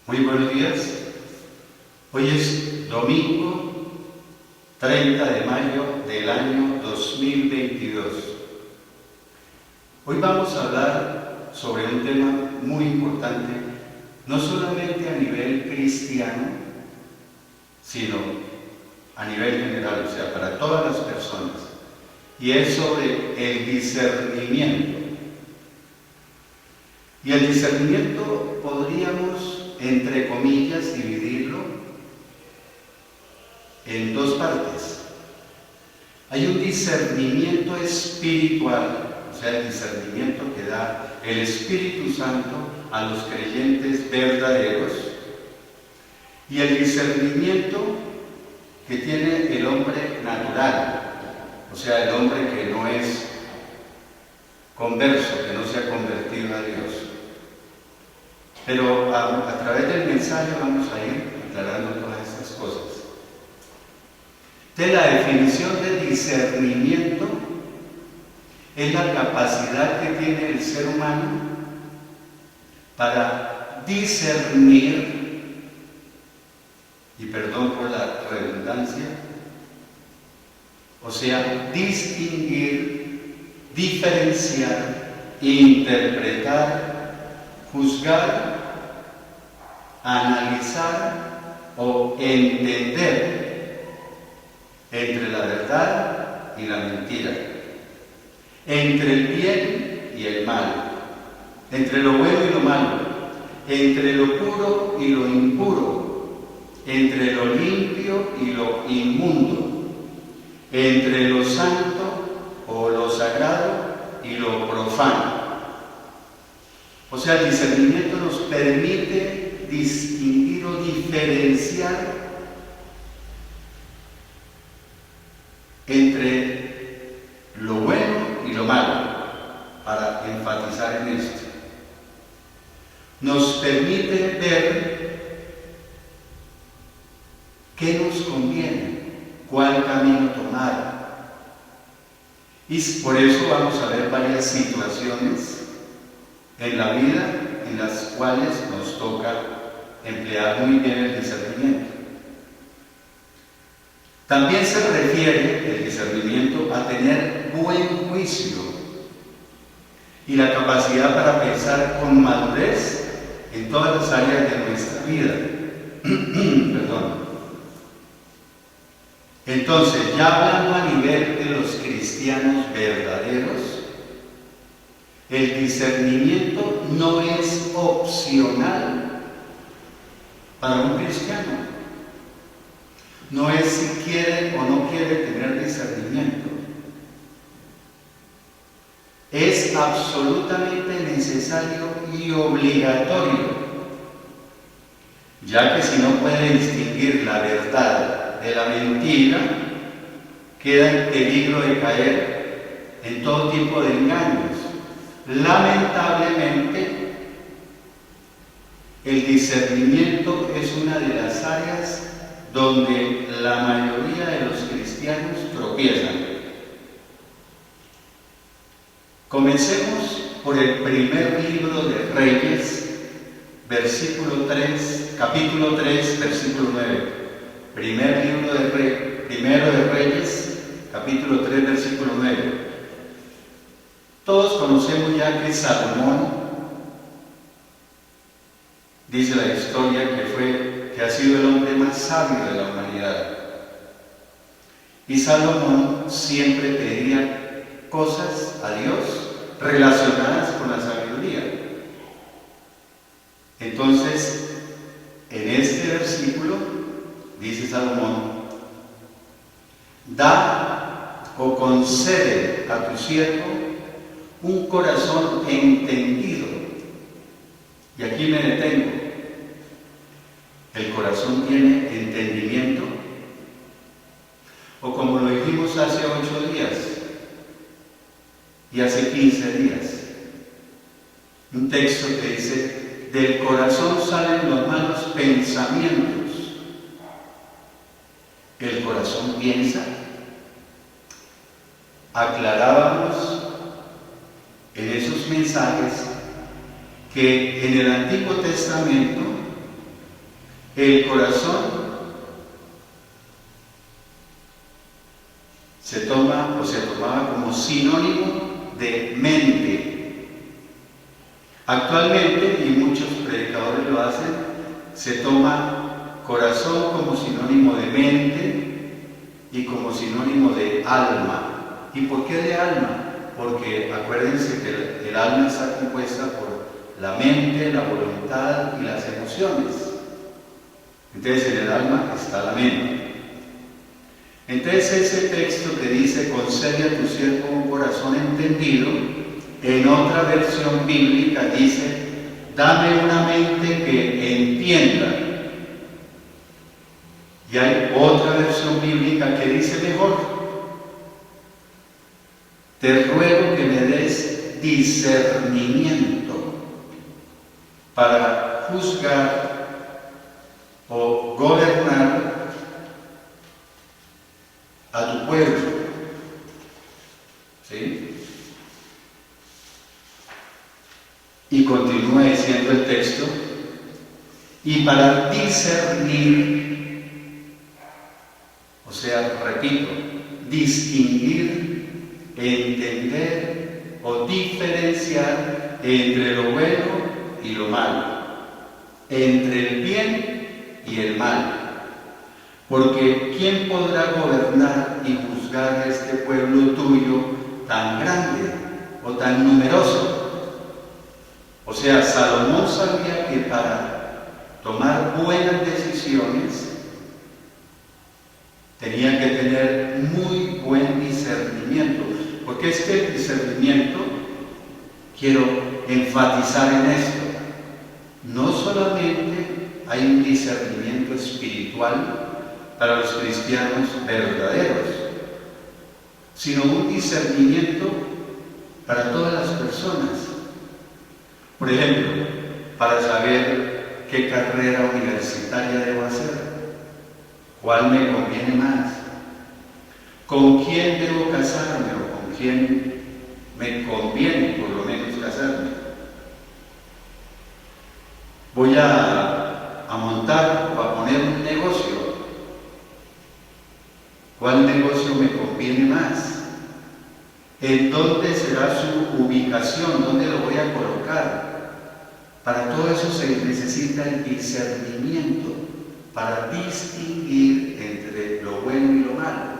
Muy buenos días. Hoy es domingo 30 de mayo del año 2022. Hoy vamos a hablar sobre un tema muy importante, no solamente a nivel cristiano, sino a nivel general, o sea, para todas las personas. Y es sobre el discernimiento. Y el discernimiento podríamos, entre comillas, dividirlo en dos partes. Hay un discernimiento espiritual, o sea, el discernimiento que da el Espíritu Santo a los creyentes verdaderos, y el discernimiento que tiene el hombre natural, o sea, el hombre que no es converso, que no se ha convertido a Dios. Pero a través del mensaje vamos a ir aclarando todas estas cosas. La definición de discernimiento es la capacidad que tiene el ser humano para discernir, y perdón por la redundancia, o sea, distinguir, diferenciar, interpretar, juzgar, analizar o entender entre la verdad y la mentira, entre el bien y el mal, entre lo bueno y lo malo, entre lo puro y lo impuro, entre lo limpio y lo inmundo, entre lo santo o lo sagrado y lo profano. O sea, el discernimiento nos permite distinguir o diferenciar entre lo bueno y lo malo, para enfatizar en esto. Nos permite ver qué nos conviene, cuál camino tomar. Y por eso vamos a ver varias situaciones en la vida en las cuales nos toca emplear muy bien el discernimiento. También se refiere el discernimiento a tener buen juicio y la capacidad para pensar con madurez en todas las áreas de nuestra vida. Perdón. Entonces, ya hablando a nivel de los cristianos verdaderos, el discernimiento no es opcional para un cristiano. No es si quiere o no quiere tener discernimiento. Es absolutamente necesario y obligatorio, ya que si no puede distinguir la verdad de la mentira, queda en peligro de caer en todo tipo de engaños. Lamentablemente, el discernimiento es una de las áreas donde la mayoría de los cristianos tropiezan. Comencemos por el primer libro de Reyes, capítulo 3, versículo 9. Primero de Reyes, capítulo 3, versículo 9. Todos conocemos ya que Salomón, dice la historia, que ha sido el hombre más sabio de la humanidad. Y Salomón siempre pedía cosas a Dios relacionadas con la sabiduría. Entonces, en este versículo, dice Salomón: da o concede a tu siervo un corazón entendido. Y aquí me detengo. El corazón tiene entendimiento, o como lo dijimos hace 8 días y hace 15 días, un texto que dice: del corazón salen los malos pensamientos. El corazón piensa. Aclarábamos en esos mensajes que en el Antiguo Testamento El corazón se toma o se tomaba como sinónimo de mente. Actualmente, y muchos predicadores lo hacen, se toma corazón como sinónimo de mente y como sinónimo de alma. ¿Y por qué de alma? Porque acuérdense que el alma está compuesta por la mente, la voluntad y las emociones. Entonces en el alma está la mente. Entonces ese texto que dice, concede a tu siervo un corazón entendido, en otra versión bíblica dice, dame una mente que entienda. Y hay otra versión bíblica que dice mejor, te ruego que me des discernimiento para juzgar o gobernar a tu pueblo. ¿Sí? Y continúa diciendo el texto, y para discernir, o sea, repito, distinguir, entender o diferenciar entre lo bueno y lo malo, entre el bien y el mal. Porque ¿quién podrá gobernar y juzgar a este pueblo tuyo tan grande o tan numeroso? O sea, Salomón sabía que para tomar buenas decisiones tenía que tener muy buen discernimiento. Porque este discernimiento, quiero enfatizar en esto, no solamente hay un discernimiento espiritual para los cristianos verdaderos, sino un discernimiento para todas las personas. Por ejemplo, para saber qué carrera universitaria debo hacer, cuál me conviene más, con quién debo casarme o con quién me conviene por lo menos casarme. Voy a montar o a poner un negocio. ¿Cuál negocio me conviene más? ¿En dónde será su ubicación? ¿Dónde lo voy a colocar? Para todo eso se necesita el discernimiento para distinguir entre lo bueno y lo malo,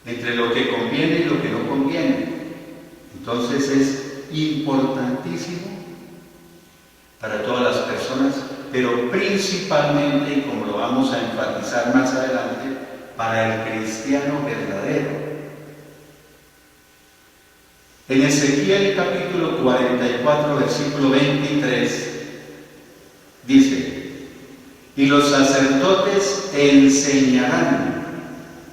entre lo que conviene y lo que no conviene. Entonces es importantísimo para todas las personas, pero principalmente, y como lo vamos a enfatizar más adelante, para el cristiano verdadero. En Ezequiel capítulo 44, versículo 23, dice, y los sacerdotes enseñarán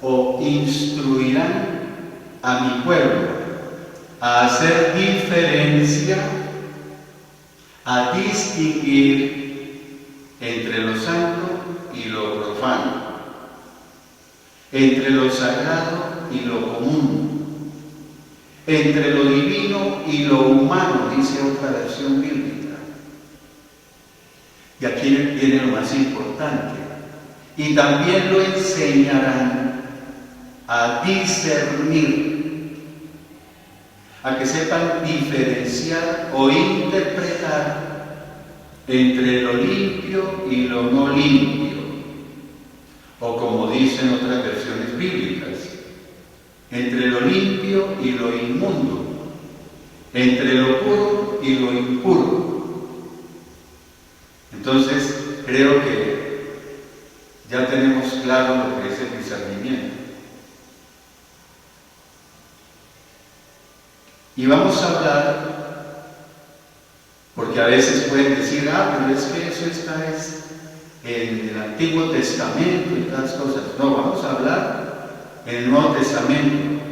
o instruirán a mi pueblo a hacer diferencia, a distinguir entre lo santo y lo profano, entre lo sagrado y lo común, entre lo divino y lo humano, dice otra versión bíblica. Y aquí viene lo más importante. Y también lo enseñarán a discernir, a que sepan diferenciar o interpretar entre lo limpio y lo no limpio, o como dicen otras versiones bíblicas, entre lo limpio y lo inmundo, entre lo puro y lo impuro. Entonces, creo que ya tenemos claro lo que es el discernimiento. Y vamos a hablar, porque a veces pueden decir, pero es que eso está en el Antiguo Testamento y todas cosas. No, vamos a hablar en el Nuevo Testamento.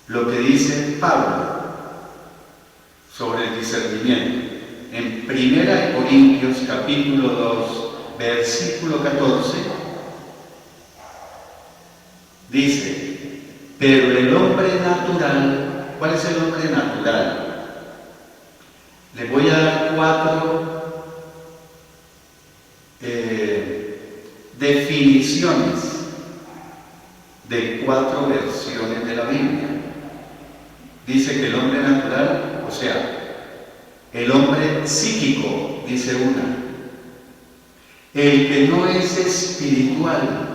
Lo que dice Pablo sobre el discernimiento. En 1 Corintios capítulo 2, versículo 14, dice, pero el hombre natural, ¿cuál es el hombre natural? Le voy a dar 4 divisiones de 4 versiones de la Biblia. Dice que el hombre natural, o sea, el hombre psíquico, dice una. El que no es espiritual,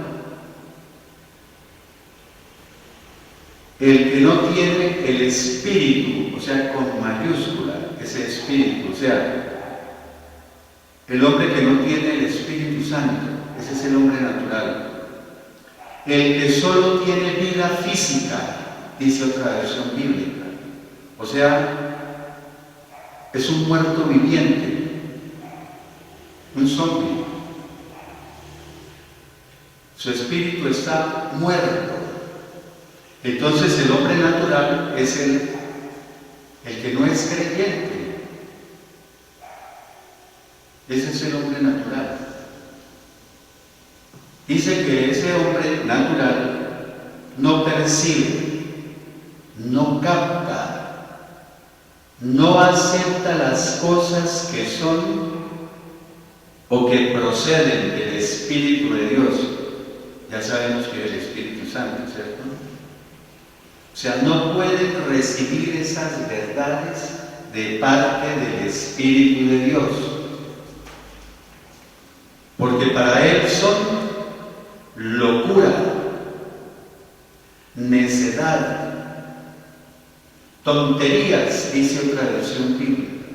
el que no tiene el espíritu, o sea, con mayúscula, ese espíritu, o sea, el hombre que no tiene el Espíritu Santo, ese es el hombre natural. El que solo tiene vida física, dice otra versión bíblica, o sea, es un muerto viviente, un zombie. Su espíritu está muerto. Entonces el hombre natural es el que no es creyente. Ese es el hombre natural. Dice que ese hombre natural no percibe, no capta, no acepta las cosas que son o que proceden del Espíritu de Dios. Ya sabemos que es el Espíritu Santo, ¿cierto? O sea, no pueden recibir esas verdades de parte del Espíritu de Dios, porque para él son locura, necedad, tonterías, dice otra versión bíblica,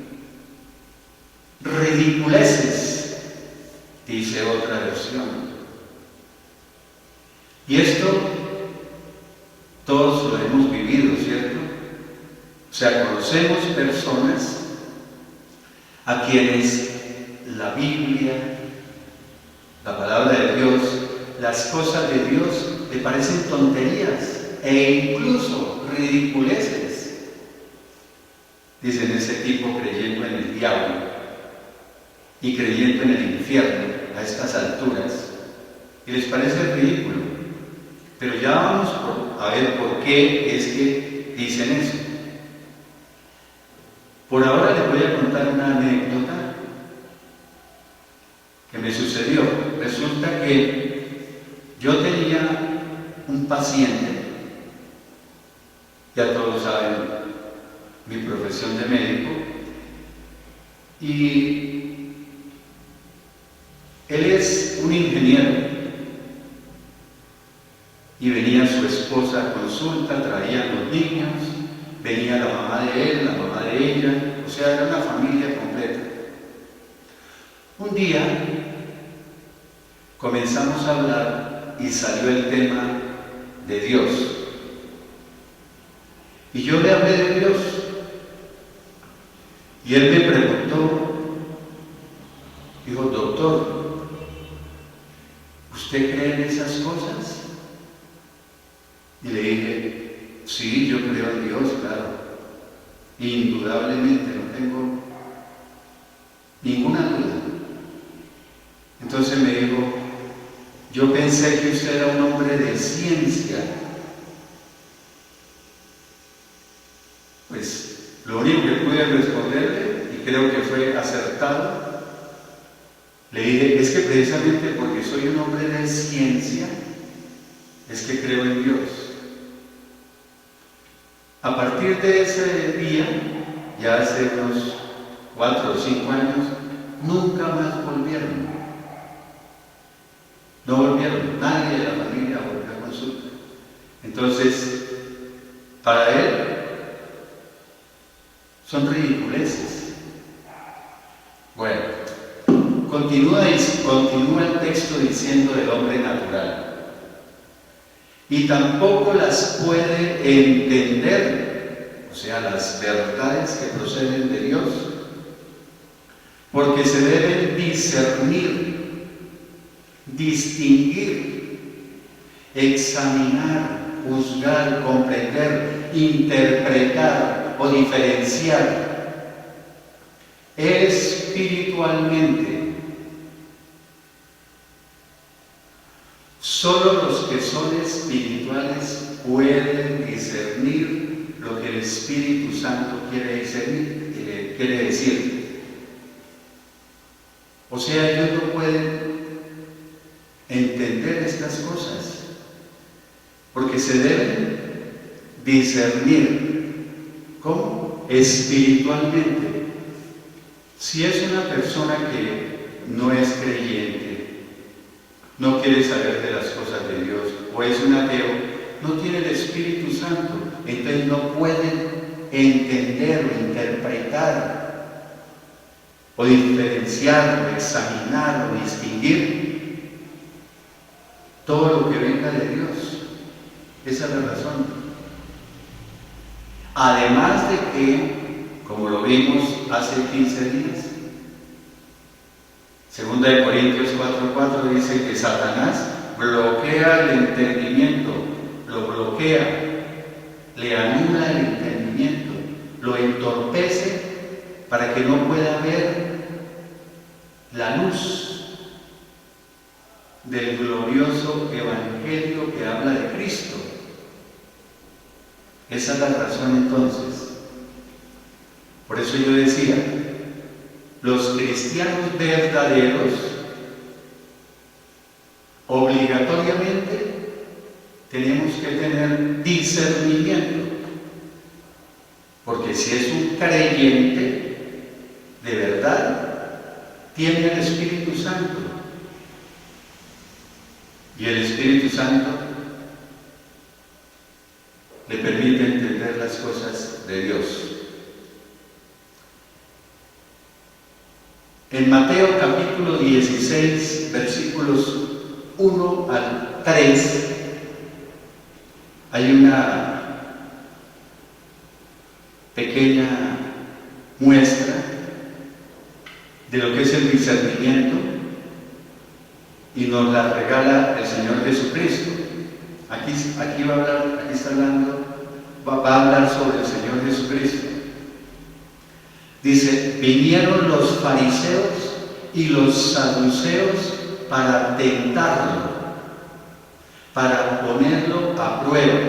ridiculeces, dice otra versión. Y esto todos lo hemos vivido, ¿cierto? O sea, conocemos personas a quienes la Biblia, la palabra de Dios, las cosas de Dios le parecen tonterías e incluso ridiculeces. Dicen, ese tipo creyendo en el diablo y creyendo en el infierno a estas alturas, y les parece ridículo. Pero ya vamos a ver por qué es que dicen eso. Por ahora les voy a contar una anécdota que me sucedió. Resulta que yo tenía un paciente, ya todos saben mi profesión de médico, y él es un ingeniero. Y venía su esposa a consulta, traían los niños, venía la mamá de él, la mamá de ella, o sea, era una familia completa. Un día comenzamos a hablar y salió el tema de Dios. Y yo le hablé de Dios. Y él me preguntó, dijo, doctor, ¿usted cree en esas cosas? Y le dije, sí, yo creo en Dios, claro. Indudablemente, no tengo ninguna duda. Entonces me dijo, yo pensé que usted era un hombre de ciencia. Pues lo único que pude responderle, y creo que fue acertado, le dije, es que precisamente porque soy un hombre de ciencia, es que creo en Dios. A partir de ese día, ya hace unos 4 o 5 años, nunca más volvieron. No volvieron, nadie de la familia volvió a consulta. Entonces, para él, son ridiculeces. Bueno, continúa el texto diciendo del hombre natural. Y tampoco las puede entender, o sea, las verdades que proceden de Dios, porque se deben discernir, distinguir, examinar, juzgar, comprender, interpretar o diferenciar espiritualmente. Solo los que son espirituales pueden discernir lo que el Espíritu Santo quiere decir. O sea, ellos no pueden entender esta porque se deben discernir. ¿Cómo? Espiritualmente. Si es una persona que no es creyente, no quiere saber de las cosas de Dios, o es un ateo, no tiene el Espíritu Santo, entonces no pueden entender o interpretar, o diferenciar, o examinar, o distinguir todo lo que venga de Dios. Esa es la razón. Además de que, como lo vimos hace 15 días, 2 Corintios 4:4 dice que Satanás bloquea el entendimiento, lo bloquea, le anula el entendimiento, lo entorpece para que no pueda ver la luz del glorioso evangelio que habla de Cristo. Esa es la razón entonces. Por eso yo decía, los cristianos verdaderos obligatoriamente tenemos que tener discernimiento, porque si es un creyente de verdad, tiene el Espíritu Santo, y el Espíritu Santo le permite entender las cosas de Dios. En Mateo capítulo 16, versículos 1 al 3, hay una pequeña muestra de lo que es el discernimiento y nos la regala el Señor Jesucristo. Aquí va a hablar, aquí está hablando, va a hablar sobre el Señor Jesucristo. Dice, vinieron los fariseos y los saduceos para tentarlo, para ponerlo a prueba,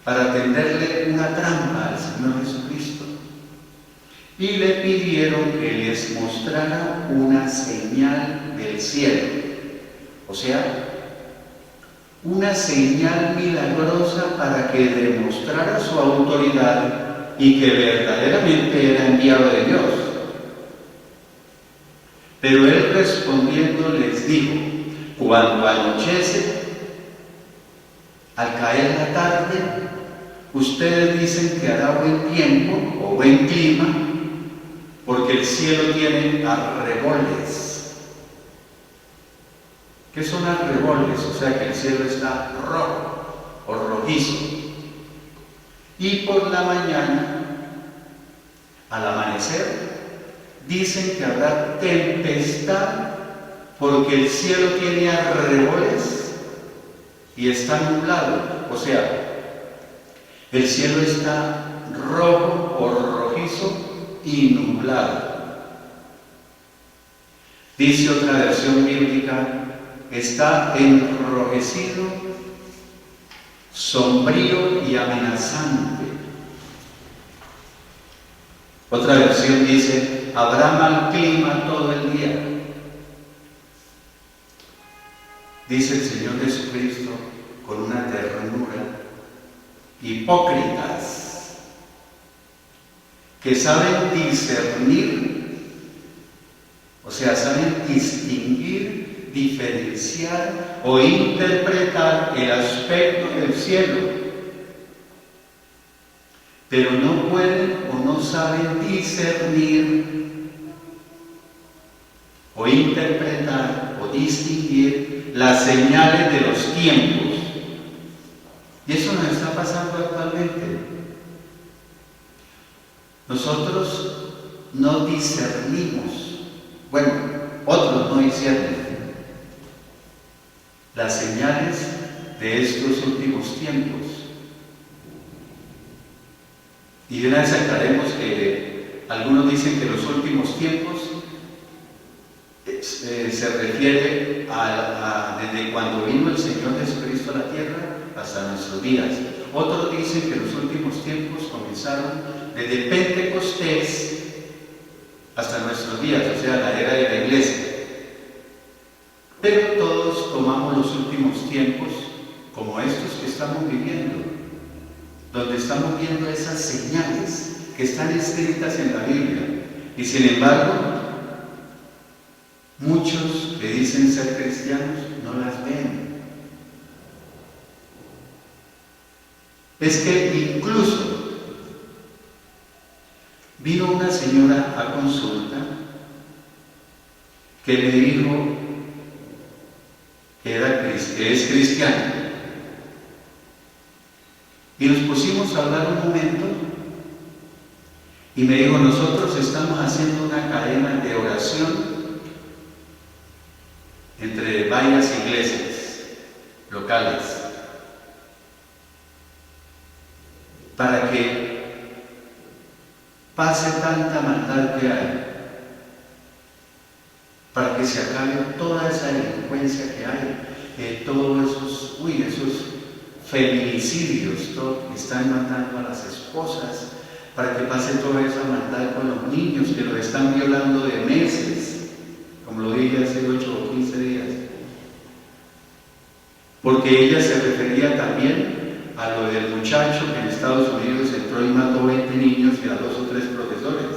para tenderle una trampa al Señor Jesucristo. Y le pidieron que les mostrara una señal del cielo, o sea, una señal milagrosa para que demostrara su autoridad y que verdaderamente era enviado de Dios. Pero él respondiendo les dijo, cuando anochece, al caer la tarde, ustedes dicen que hará buen tiempo o buen clima, porque el cielo tiene arreboles. ¿Qué son arreboles? O sea que el cielo está rojo o rojizo. Y por la mañana, al amanecer, dicen que habrá tempestad porque el cielo tiene arreboles y está nublado. O sea, el cielo está rojo o rojizo y nublado. Dice otra versión bíblica, está enrojecido, sombrío y amenazante. Otra versión dice, habrá mal clima todo el día. Dice el Señor Jesucristo con una ternura, hipócritas, que saben discernir, o sea, saben distinguir, diferenciar o interpretar el aspecto del cielo, pero no pueden o no saben discernir o interpretar o distinguir las señales de los tiempos. Y eso nos está pasando actualmente. Nosotros no discernimos, bueno, otros no disciernen las señales de estos últimos tiempos. Y de una vez aclaremos que algunos dicen que los últimos tiempos se refiere desde cuando vino el Señor Jesucristo a la tierra hasta nuestros días. Otros dicen que los últimos tiempos comenzaron desde Pentecostés hasta nuestros días, o sea, la era de la iglesia. Pero todos tomamos los últimos tiempos como estos que estamos viviendo, donde estamos viendo esas señales que están escritas en la Biblia, y sin embargo, muchos que dicen ser cristianos no las ven. Es que incluso vino una señora a consulta que me dijo que es cristiana. Y nos pusimos a hablar un momento y me dijo, nosotros estamos haciendo una cadena de oración entre varias iglesias locales para que pase tanta maldad que hay, para que se acabe toda esa delincuencia que hay, todos esos feminicidios, todo, que están matando a las esposas, para que pase toda esa maldad con los niños que los están violando de meses, como lo dije hace 8 o 15 días. Porque ella se refería también a lo del muchacho que en Estados Unidos entró y mató 20 niños y a 2 o 3 profesores,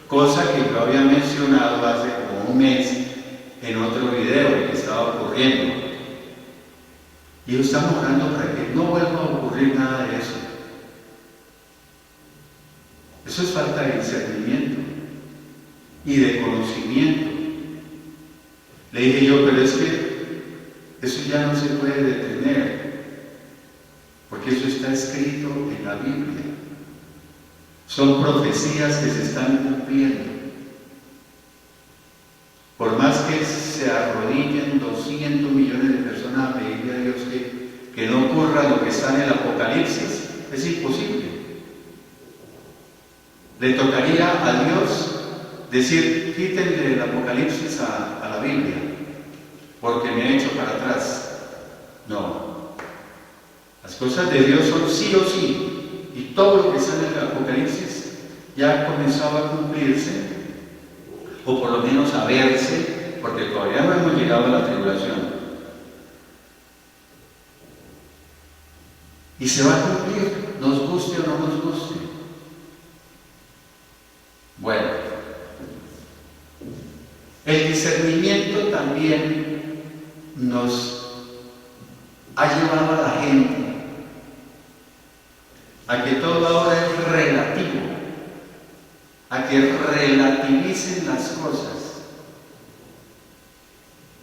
cosa que yo había mencionado hace como un mes en otro video que estaba ocurriendo. Y estamos orando para que no vuelva a ocurrir nada de eso. Eso es falta de discernimiento y de conocimiento. Le dije yo, pero es que eso ya no se puede detener, porque eso está escrito en la Biblia. Son profecías que se están cumpliendo. Por más que se arrodillen 200 millones de personas a pedirle a Dios que no ocurra lo que está en el Apocalipsis, es imposible. Le tocaría a Dios decir, quítenle el Apocalipsis a la Biblia, porque me he hecho para atrás. No. Las cosas de Dios son sí o sí, y todo lo que está en el Apocalipsis ya comenzaba a cumplirse, o por lo menos a verse, porque todavía no hemos llegado a la tribulación. Y se va a cumplir, nos guste o no nos guste. Bueno, el discernimiento también nos ha llevado a la gente a que todo ahora es relativo, a que relativicen las cosas.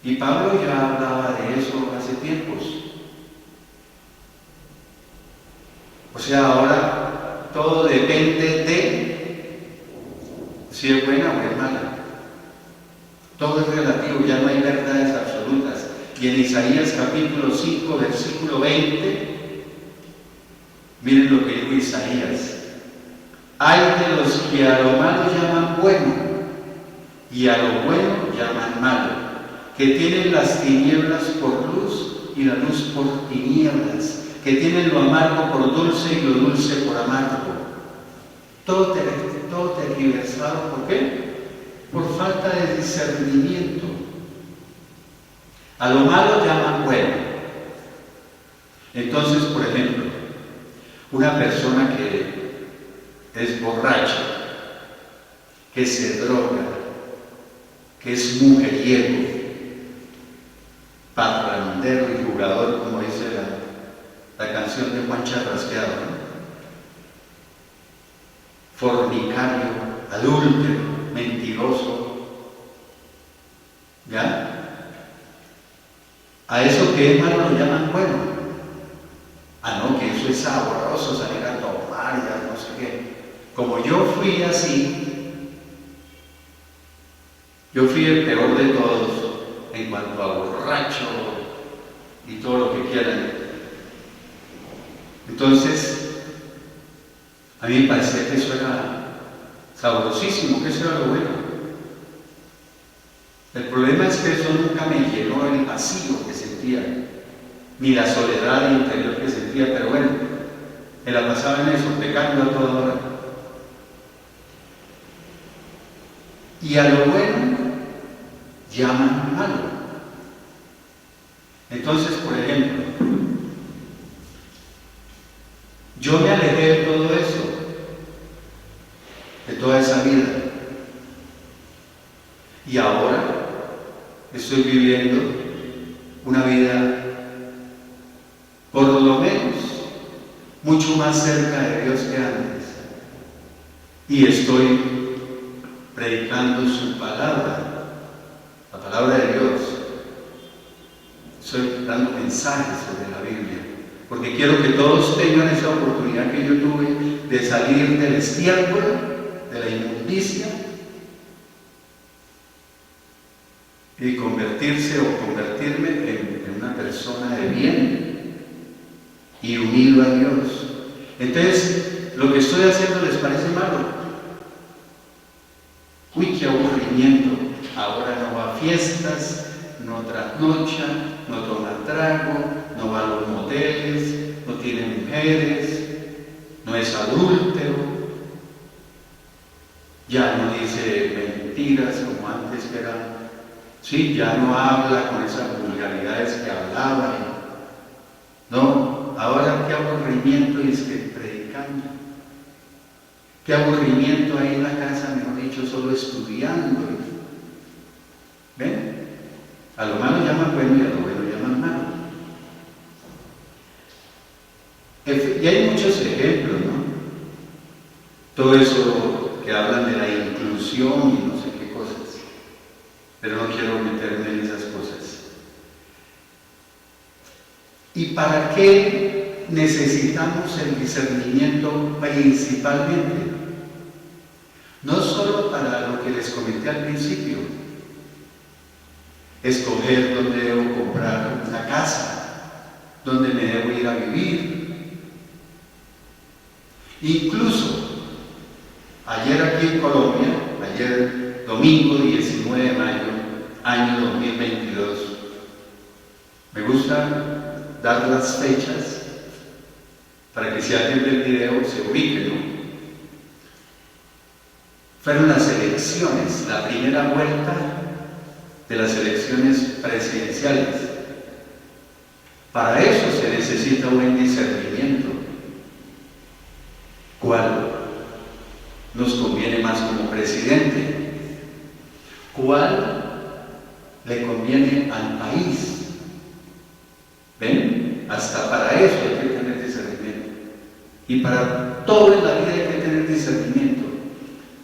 Y Pablo ya hablaba de eso hace tiempos. O sea, ahora todo depende de si es buena o es mala. Todo es relativo, ya no hay verdades absolutas. Y en Isaías capítulo 5, versículo 20, miren lo que dijo Isaías. Hay de los que a lo malo llaman bueno y a lo bueno llaman malo, que tienen las tinieblas por luz y la luz por tinieblas, que tienen lo amargo por dulce y lo dulce por amargo. Todo tergiversado, ¿por qué? Por falta de discernimiento. A lo malo llaman bueno. Entonces, por ejemplo, una persona que es borracha, que se droga, que es mujeriego, parrandero y jugador, como dice la canción de Juan Charrasqueado, ¿no? Fornicario, adúltero, mentiroso, ¿ya? A eso que es malo lo llaman bueno. Ah, no, que eso es sabroso, salir a tomar, ya no sé qué. Como yo fui así, yo fui el peor de todos en cuanto a borracho y todo lo que quieran. Entonces, a mí me parecía que eso era sabrosísimo, que eso era lo bueno. El problema es que eso nunca me llenó el vacío que sentía, ni la soledad interior que sentía, pero bueno, me la pasaba en eso, pecando a toda hora. Y a lo bueno llaman malo. Entonces, por ejemplo, esa vida. Y ahora estoy viviendo una vida, por lo menos, mucho más cerca de Dios que antes. Y estoy predicando su palabra, la palabra de Dios. Estoy dando mensajes sobre la Biblia, porque quiero que todos tengan esa oportunidad que yo tuve de salir del estiércol, de la inmundicia, y convertirse o convertirme en una persona de bien y unido a Dios. Entonces, lo que estoy haciendo les parece malo. Uy, qué aburrimiento. Ahora no va a fiestas, no trasnocha, no toma trago, no va a los moteles, no tiene mujeres, no es adúltero, ya no dice mentiras como antes que era. Sí, ya no habla con esas vulgaridades que hablaba. No, ahora qué aburrimiento, y es que predicando. Qué aburrimiento ahí en la casa, mejor dicho, solo estudiando. ¿Ven? A lo malo llaman bueno y a lo bueno llaman malo. Y hay muchos ejemplos, ¿no? Todo eso que hablan de la inclusión y no sé qué cosas. Pero no quiero meterme en esas cosas. ¿Y para qué necesitamos el discernimiento principalmente? No solo para lo que les comenté al principio, escoger dónde debo comprar una casa, dónde me debo ir a vivir. Incluso, ayer aquí en Colombia, ayer domingo 19 de mayo, año 2022, me gusta dar las fechas para que si alguien ve el video se ubique, ¿no? Fueron las elecciones, la primera vuelta de las elecciones presidenciales. Para eso se necesita un buen discernimiento. ¿Cuál nos conviene más como presidente? ¿Cuál le conviene al país? ¿Ven? Hasta para eso hay que tener discernimiento. Y para todo en la vida hay que tener discernimiento.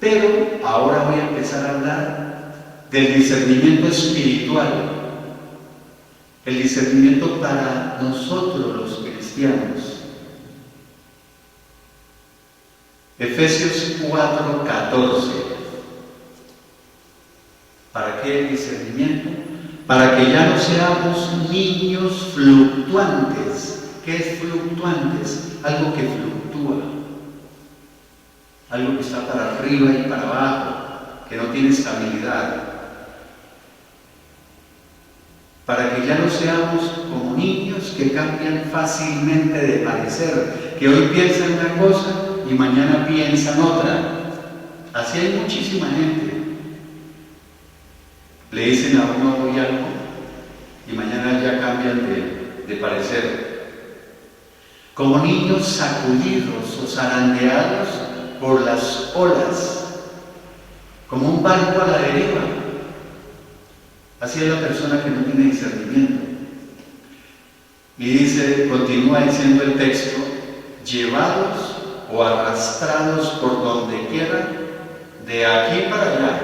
Pero ahora voy a empezar a hablar del discernimiento espiritual, el discernimiento para nosotros los cristianos. Efesios 4:14. ¿Para qué el discernimiento? Para que ya no seamos niños fluctuantes. ¿Qué es fluctuantes? Algo que fluctúa, algo que está para arriba y para abajo, que no tiene estabilidad. Para que ya no seamos como niños que cambian fácilmente de parecer, que hoy piensan una cosa y mañana piensan otra. Así hay muchísima gente. Le dicen a uno hoy algo y mañana ya cambian de parecer. Como niños sacudidos o zarandeados por las olas, como un barco a la deriva. Así es la persona que no tiene discernimiento. Y dice, continúa diciendo el texto, llevados o arrastrados por donde quiera, de aquí para allá,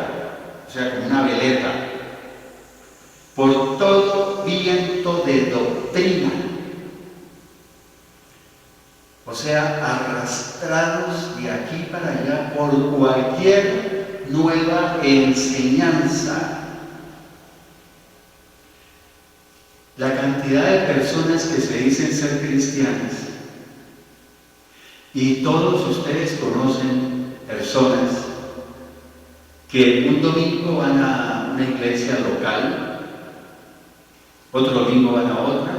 o sea, como una veleta, por todo viento de doctrina. O sea, arrastrados de aquí para allá por cualquier nueva enseñanza. La cantidad de personas que se dicen ser cristianas, y todos ustedes conocen personas que un domingo van a una iglesia local, otro domingo van a otra,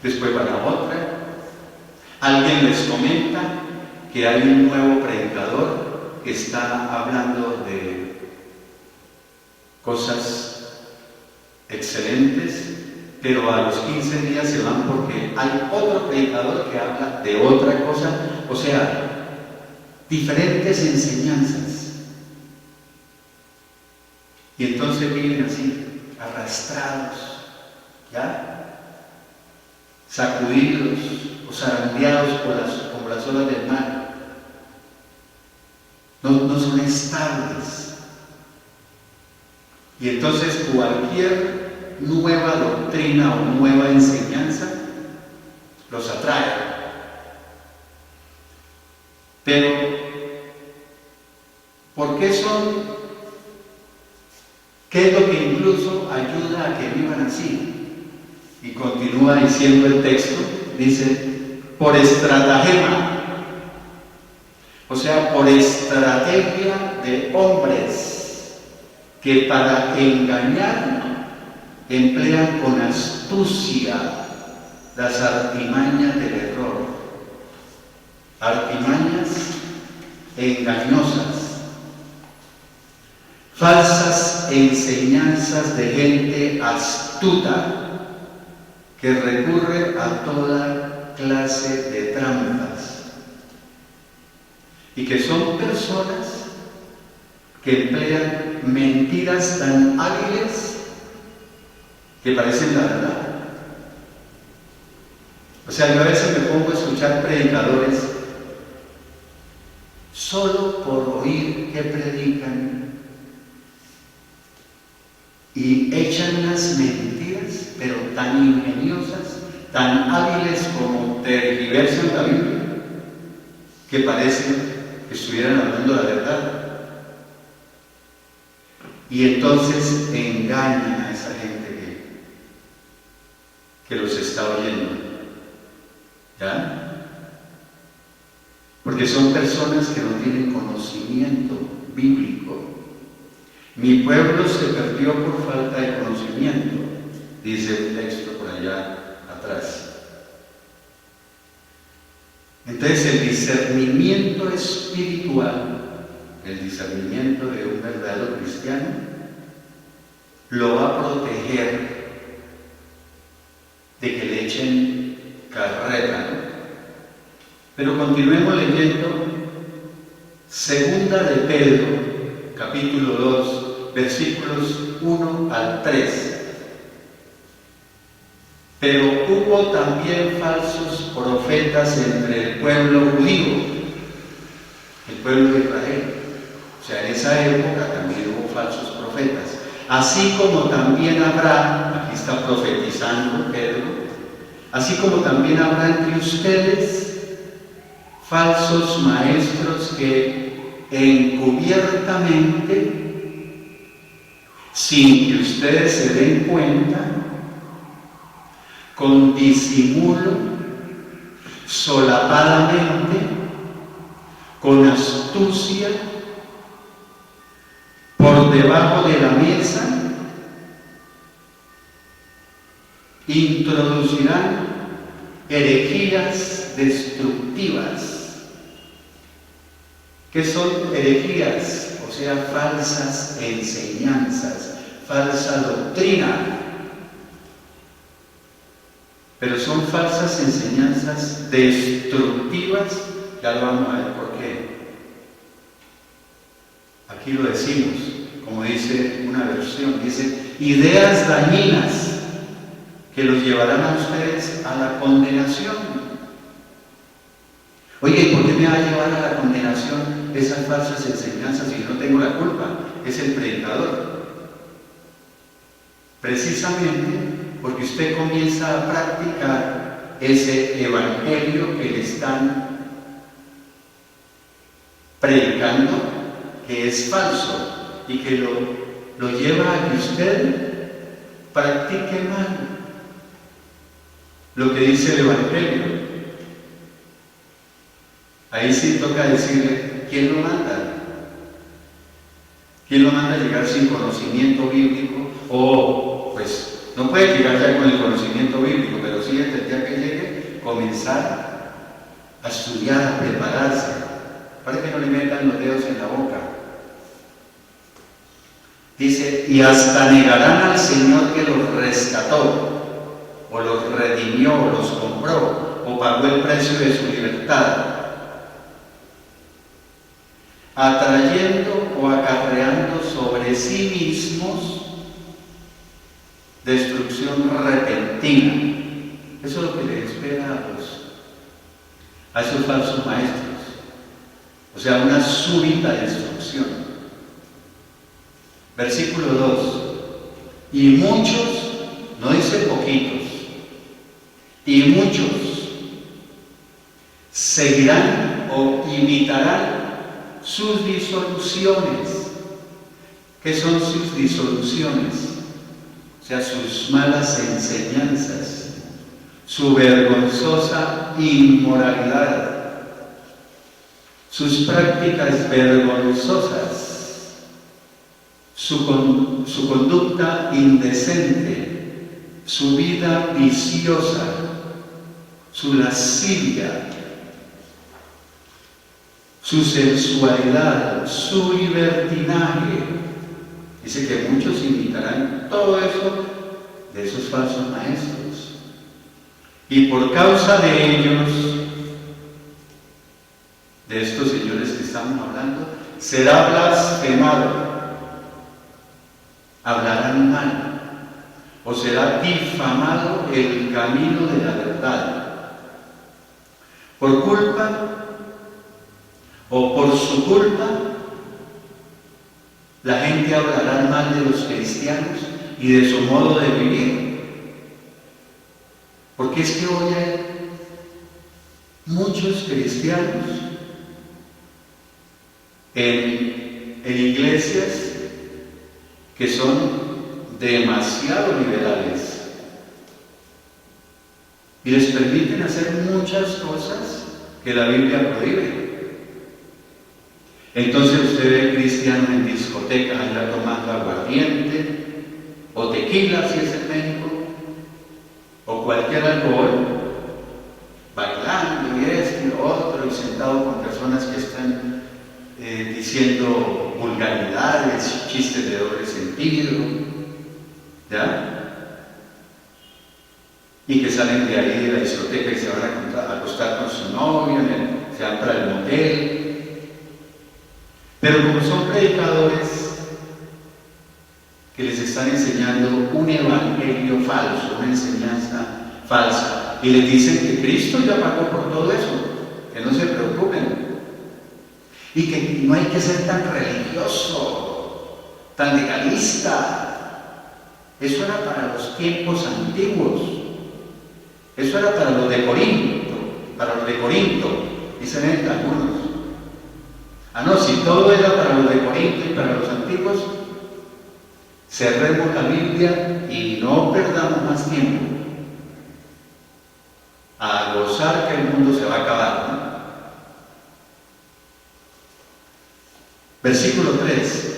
después van a otra. Alguien les comenta que hay un nuevo predicador que está hablando de cosas excelentes, pero a los 15 días se van porque hay otro predicador que habla de otra cosa. O sea, diferentes enseñanzas. entonces viven así, arrastrados, ¿ya? Sacudidos o zarandeados como las olas del mar. No son estables. Y entonces cualquier nueva doctrina o nueva enseñanza los atrae. Pero, ¿por qué son? ¿Qué es lo que incluso ayuda a que vivan así? Y continúa diciendo el texto, dice, por estratagema. O sea, por estrategia de hombres que para engañar emplean con astucia las artimañas del error. Artimañas engañosas, falsas enseñanzas de gente astuta que recurre a toda clase de trampas. Y que son personas que emplean mentiras tan hábiles que parecen la verdad. O sea, yo a veces me pongo a escuchar predicadores solo por oír que predican y echan unas mentiras, pero tan ingeniosas, tan hábiles como tergiversan la Biblia, que parecen que estuvieran hablando la verdad. Y entonces engañan a esa gente que los está oyendo. ¿Ya? Porque son personas que no tienen conocimiento bíblico. Mi pueblo se perdió por falta de conocimiento, dice un texto por allá atrás. Entonces el discernimiento espiritual, el discernimiento de un verdadero cristiano, lo va a proteger de que le echen carrera, ¿no? Pero continuemos leyendo Segunda de Pedro, capítulo 2, versículos 1 al 3. Pero hubo también falsos profetas entre el pueblo judío, el pueblo de Israel. O sea, en esa época también hubo falsos profetas. Así como también habrá, aquí está profetizando Pedro, así como también habrá entre ustedes falsos maestros que encubiertamente, sin que ustedes se den cuenta, con disimulo, solapadamente, con astucia, por debajo de la mesa, introducirán herejías destructivas. ¿Qué son herejías? O sea, falsas enseñanzas, falsa doctrina. Pero son falsas enseñanzas destructivas, ya lo vamos a ver por qué. Aquí lo decimos, como dice una versión, dice, ideas dañinas que los llevarán a ustedes a la condenación. Oye, ¿y por qué me va a llevar a la condenación esas falsas enseñanzas si yo no tengo la culpa? Es el predicador. Precisamente porque usted comienza a practicar ese evangelio que le están predicando, que es falso y que lo lleva a que usted practique mal lo que dice el evangelio. Ahí sí toca decirle, ¿quién lo manda? ¿Quién lo manda a llegar sin conocimiento bíblico? O, pues, no puede llegar ya con el conocimiento bíblico, pero sí desde el día que llegue, comenzar a estudiar, a prepararse, para que no le metan los dedos en la boca. Dice, y hasta negarán al Señor que los rescató, o los redimió, o los compró, o pagó el precio de su libertad, atrayendo o acarreando sobre sí mismos repentina. Eso es lo que le espera a esos falsos maestros. O sea, una súbita destrucción. Versículo 2. Y muchos, no dice poquitos, y muchos seguirán o imitarán sus disoluciones. ¿Qué son sus disoluciones? O sea, sus malas enseñanzas, su vergonzosa inmoralidad, sus prácticas vergonzosas, su conducta indecente, su vida viciosa, su lascivia, su sensualidad, su libertinaje. Dice que muchos imitarán todo eso de esos falsos maestros. Y por causa de ellos, de estos señores que estamos hablando, será blasfemado, hablarán mal, o será difamado el camino de la verdad. Por culpa o por su culpa, la gente hablará mal de los cristianos y de su modo de vivir. Porque es que hoy hay muchos cristianos en iglesias que son demasiado liberales y les permiten hacer muchas cosas que la Biblia prohíbe. Entonces usted ve cristianos en discotecas allá tomando aguardiente o tequila si es en México, o cualquier alcohol, bailando y esto y lo otro, y sentado con personas que están diciendo vulgaridades, chistes de doble sentido, ¿ya? Y que salen de ahí de la discoteca y se van a acostar con su novia, se van para el motel. Pero como son predicadores que les están enseñando un evangelio falso, una enseñanza falsa, y les dicen que Cristo ya pagó por todo eso, que no se preocupen, y que no hay que ser tan religioso, tan legalista. Eso era para los tiempos antiguos, eso era para los de Corinto, dicen algunos. No, si todo era para los de Corinto y para los antiguos, cerremos la Biblia y no perdamos más tiempo a gozar que el mundo se va a acabar, ¿no? Versículo 3,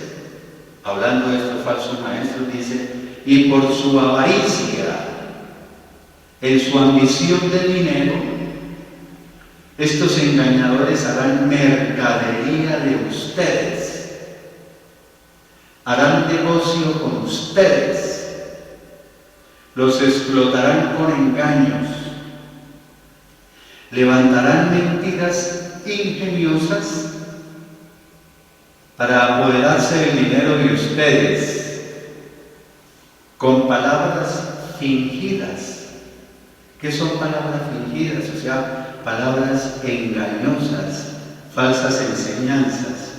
hablando de estos falsos maestros, dice: y por su avaricia, en su ambición del dinero, estos engañadores harán mercadería de ustedes, harán negocio con ustedes, los explotarán con engaños, levantarán mentiras ingeniosas para apoderarse del dinero de ustedes, con palabras fingidas. ¿Qué son palabras fingidas? O sea, palabras engañosas, falsas enseñanzas.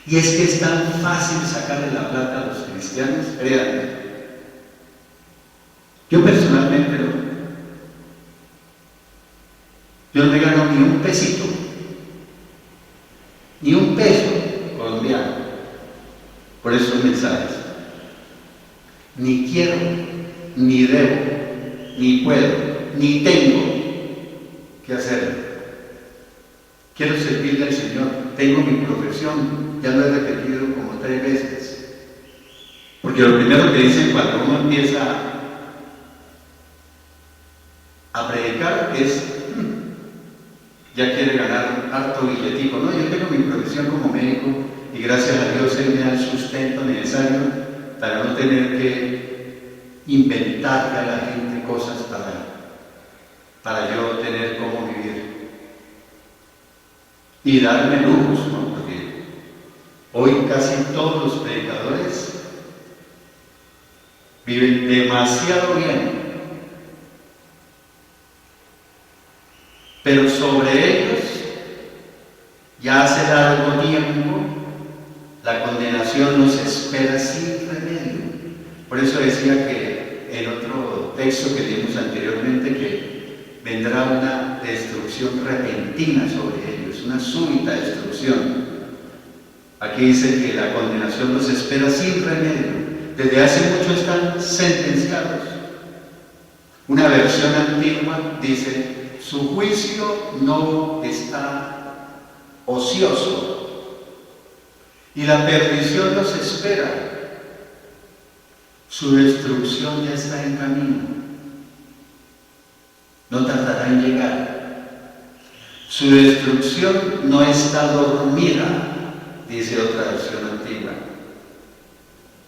Y es que es tan fácil sacarle la plata a los cristianos, créanme. Yo personalmente yo no me gano ni un pesito, ni un peso colombiano por esos mensajes. Ni quiero, ni debo, ni puedo, ni tengo que hacerlo. Quiero servirle al Señor, tengo mi profesión, ya lo he repetido como 3 veces. Porque lo primero que dicen cuando uno empieza a predicar es: ya quiere ganar harto billetico. No, yo tengo mi profesión como médico y gracias a Dios Él me da el sustento necesario para no tener que inventarle a la gente cosas para yo tener cómo vivir y darme lujos, ¿no? Porque hoy casi todos los predicadores viven demasiado bien La condenación nos espera sin remedio. Por eso decía que en otro texto que leímos anteriormente que vendrá una destrucción repentina sobre ellos, una súbita destrucción. Aquí dice que la condenación los espera sin remedio. Desde hace mucho están sentenciados. Una versión antigua dice, su juicio no está ocioso y la perdición los espera. Su destrucción ya está en camino. No tardará en llegar. Su destrucción no está dormida, dice otra versión antigua.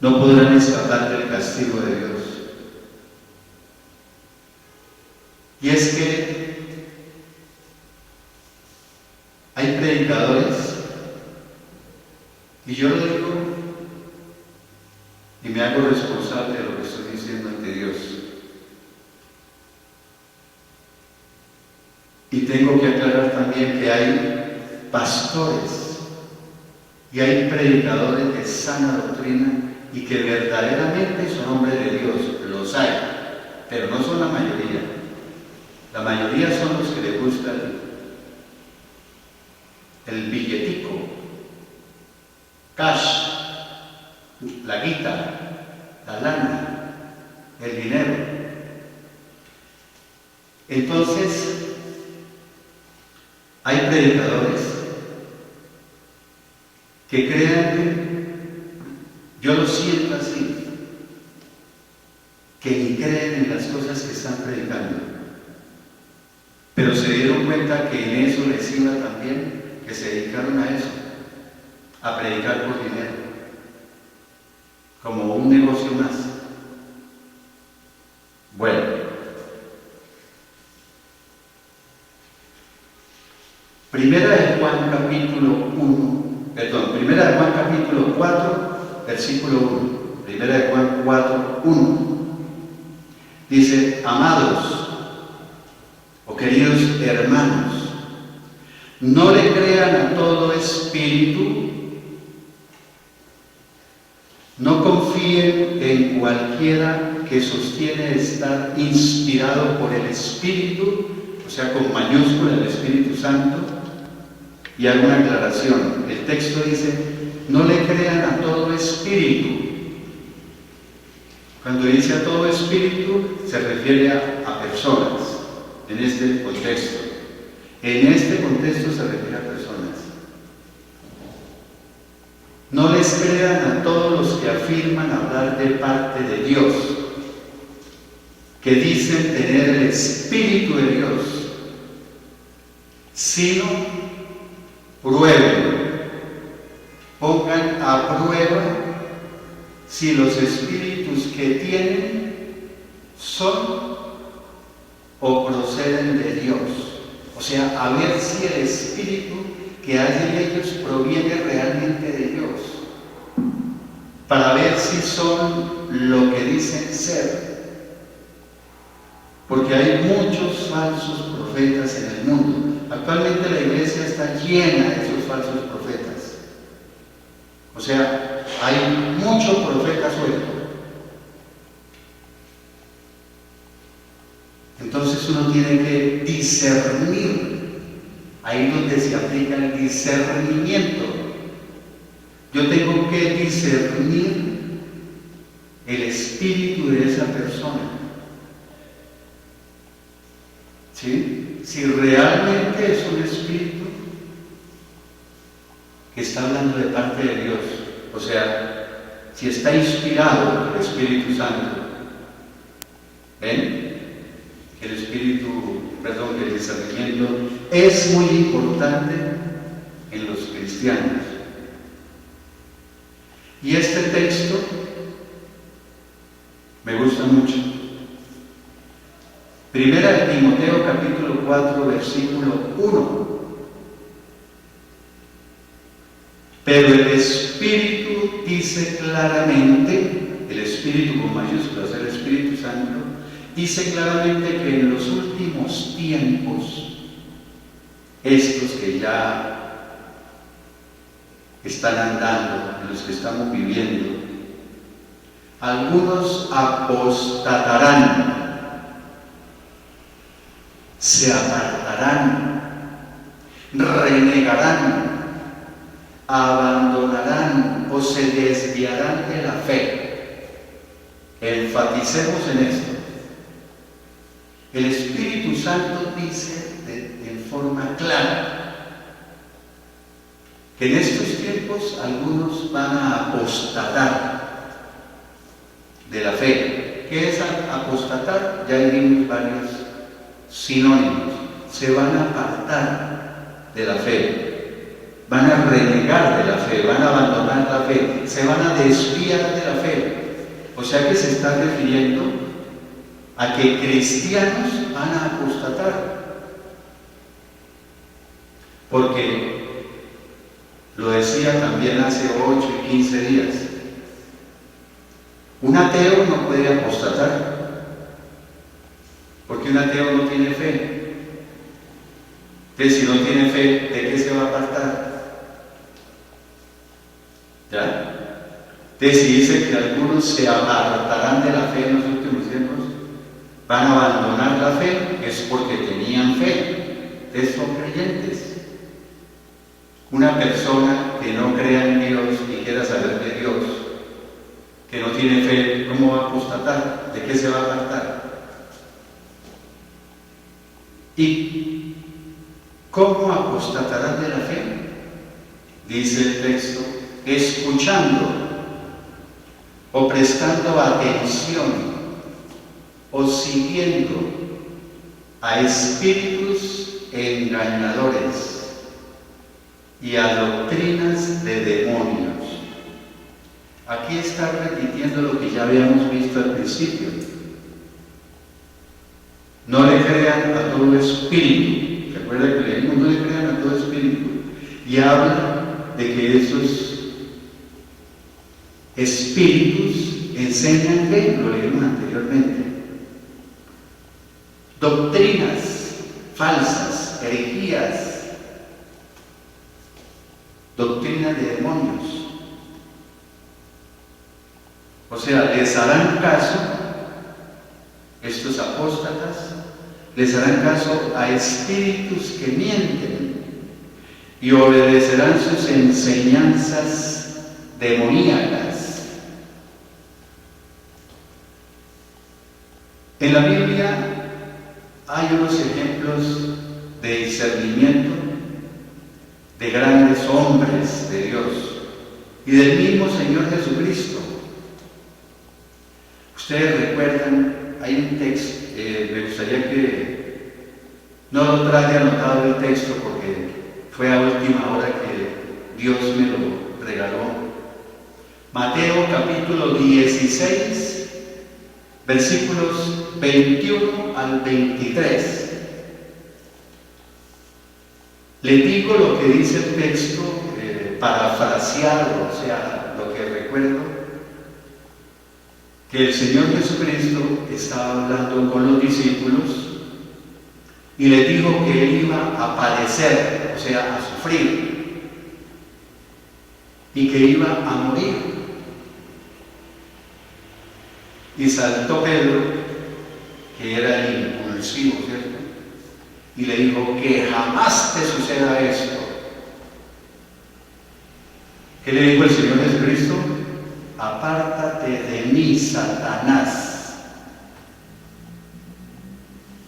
No podrán escapar del castigo de Dios. Y es que hay predicadores, y yo lo digo y me hago responsable de lo que estoy diciendo ante Dios. Y tengo que aclarar también que hay pastores y hay predicadores de sana doctrina y que verdaderamente son hombres de Dios, los hay, pero no son la mayoría. La mayoría son los que les gusta el billetico, cash, la guita, la lana, el dinero. Entonces, hay predicadores que crean, yo lo siento así, que ni creen en las cosas que están predicando, pero se dieron cuenta que en eso les iba también, que se dedicaron a eso, a predicar por dinero, como un negocio más. Bueno, Primera de Juan capítulo 4, versículo 1. Primera de Juan 4, 1. Dice, amados o queridos hermanos, no le crean a todo espíritu, no confíen en cualquiera que sostiene estar inspirado por el Espíritu, o sea, con mayúscula el Espíritu Santo. Y hago una aclaración. El texto dice, no le crean a todo espíritu. Cuando dice a todo espíritu, se refiere a personas, en este contexto. En este contexto se refiere a personas. No les crean a todos los que afirman hablar de parte de Dios, que dicen tener el Espíritu de Dios, sino prueben, pongan a prueba si los espíritus que tienen son o proceden de Dios. O sea, a ver si el espíritu que hay en ellos proviene realmente de Dios, para ver si son lo que dicen ser. Porque hay muchos falsos profetas en el mundo. Actualmente la iglesia está llena de esos falsos profetas. O sea, hay mucho profeta suelto. Entonces uno tiene que discernir, ahí donde se aplica el discernimiento. Yo tengo que discernir el espíritu de esa persona. ¿Sí? Si realmente es un espíritu que está hablando de parte de Dios, o sea, si está inspirado por el Espíritu Santo, ¿ven? Que el discernimiento es muy importante en los cristianos. Y este texto me gusta mucho. Primera de Timoteo capítulo 4, versículo 1. Pero el Espíritu dice claramente, el Espíritu con mayúsculas, el Espíritu Santo, dice claramente que en los últimos tiempos, estos que ya están andando, en los que estamos viviendo. Algunos apostatarán, se apartarán, renegarán, abandonarán o se desviarán de la fe. Enfaticemos en esto. El Espíritu Santo dice en forma clara que en estos tiempos algunos van a apostatar de la fe. ¿Qué es apostatar? Ya dimos varios sinónimos. Se van a apartar de la fe, van a renegar de la fe, van a abandonar la fe, se van a desviar de la fe. O sea que se está refiriendo a que cristianos van a apostatar. Porque lo decía también hace 8 y 15 días. Un ateo no puede apostatar, porque un ateo no tiene fe. Entonces, si no tiene fe, ¿de qué se va a apartar? ¿Ya? Entonces, si dice que algunos se apartarán de la fe en los últimos tiempos, van a abandonar la fe, es porque tenían fe. Entonces, son creyentes. Una persona que no crea en Dios y quiera saber de Dios, que no tiene fe, ¿cómo va a apostatar? ¿De qué se va a apartar? ¿Y cómo apostatarán de la fe? Dice el texto, escuchando o prestando atención o siguiendo a espíritus engañadores y a doctrinas de demonios. Aquí está repitiendo lo que ya habíamos visto al principio. No le crean a todo espíritu. Recuerda que leímos, no le crean a todo espíritu. Y habla de que esos espíritus enseñan bien, lo leímos anteriormente. Doctrinas falsas, herejías, doctrina de demonios. O sea, les harán caso, estos apóstatas, les harán caso a espíritus que mienten y obedecerán sus enseñanzas demoníacas. En la Biblia hay unos ejemplos de discernimiento de grandes hombres de Dios y del mismo Señor Jesucristo. Ustedes recuerdan, hay un texto, me gustaría que no lo traje anotado el texto porque fue a última hora que Dios me lo regaló. Mateo capítulo 16, versículos 21 al 23. Le digo lo que dice el texto, parafraseado, o sea, lo que recuerdo, que el Señor Jesucristo estaba hablando con los discípulos y les dijo que Él iba a padecer, o sea, a sufrir, y que iba a morir. Y saltó Pedro, que era impulsivo, ¿cierto? Y le dijo, que jamás te suceda esto. ¿Qué le dijo el Señor Jesucristo? Apártate de mí, Satanás.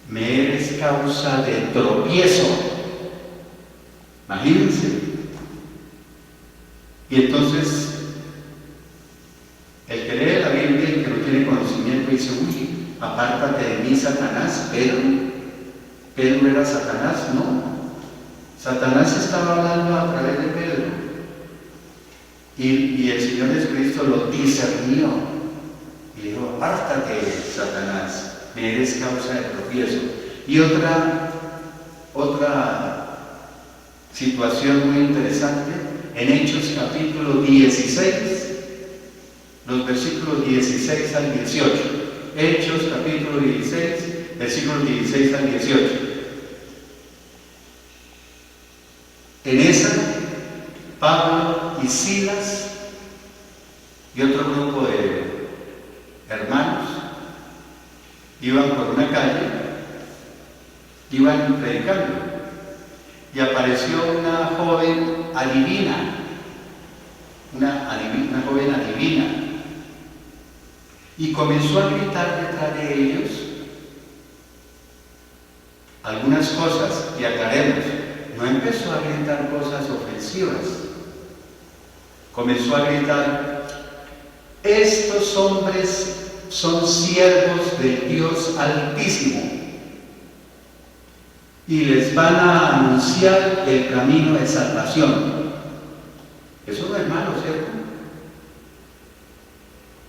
Me eres causa de tropiezo. Imagínense. Y entonces, el que lee la Biblia y que no tiene conocimiento dice, uy, apártate de mí, Satanás. Pedro era Satanás, no. Satanás estaba hablando a través de Pedro. Y el Señor Jesucristo lo discernió y dijo, apártate, Satanás, me eres causa de tropiezo. Y otra situación muy interesante, en Hechos capítulo 16, los versículos 16 al 18. Hechos capítulo 16, versículos 16 al 18. En esa, Pablo y y Silas y otro grupo de hermanos iban por una calle, iban predicando, y apareció una joven adivina, una joven adivina, y comenzó a gritar detrás de ellos algunas cosas, y aclaremos, no empezó a gritar cosas ofensivas, comenzó a gritar: estos hombres son siervos del Dios Altísimo y les van a anunciar el camino de salvación. Eso no es malo, ¿cierto?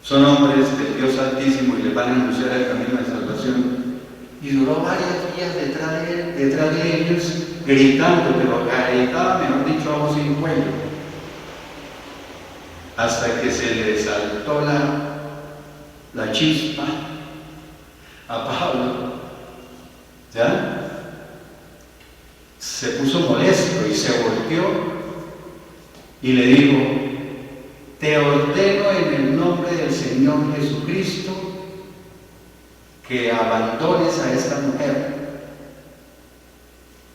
Son hombres del Dios Altísimo y les van a anunciar el camino de salvación. Y duró varios días detrás de ellos, gritando, pero gritaba, mejor dicho, a voz sin cuello, hasta que se le saltó la chispa a Pablo, ¿ya? Se puso molesto y se volteó y le dijo: te ordeno en el nombre del Señor Jesucristo que abandones a esta mujer.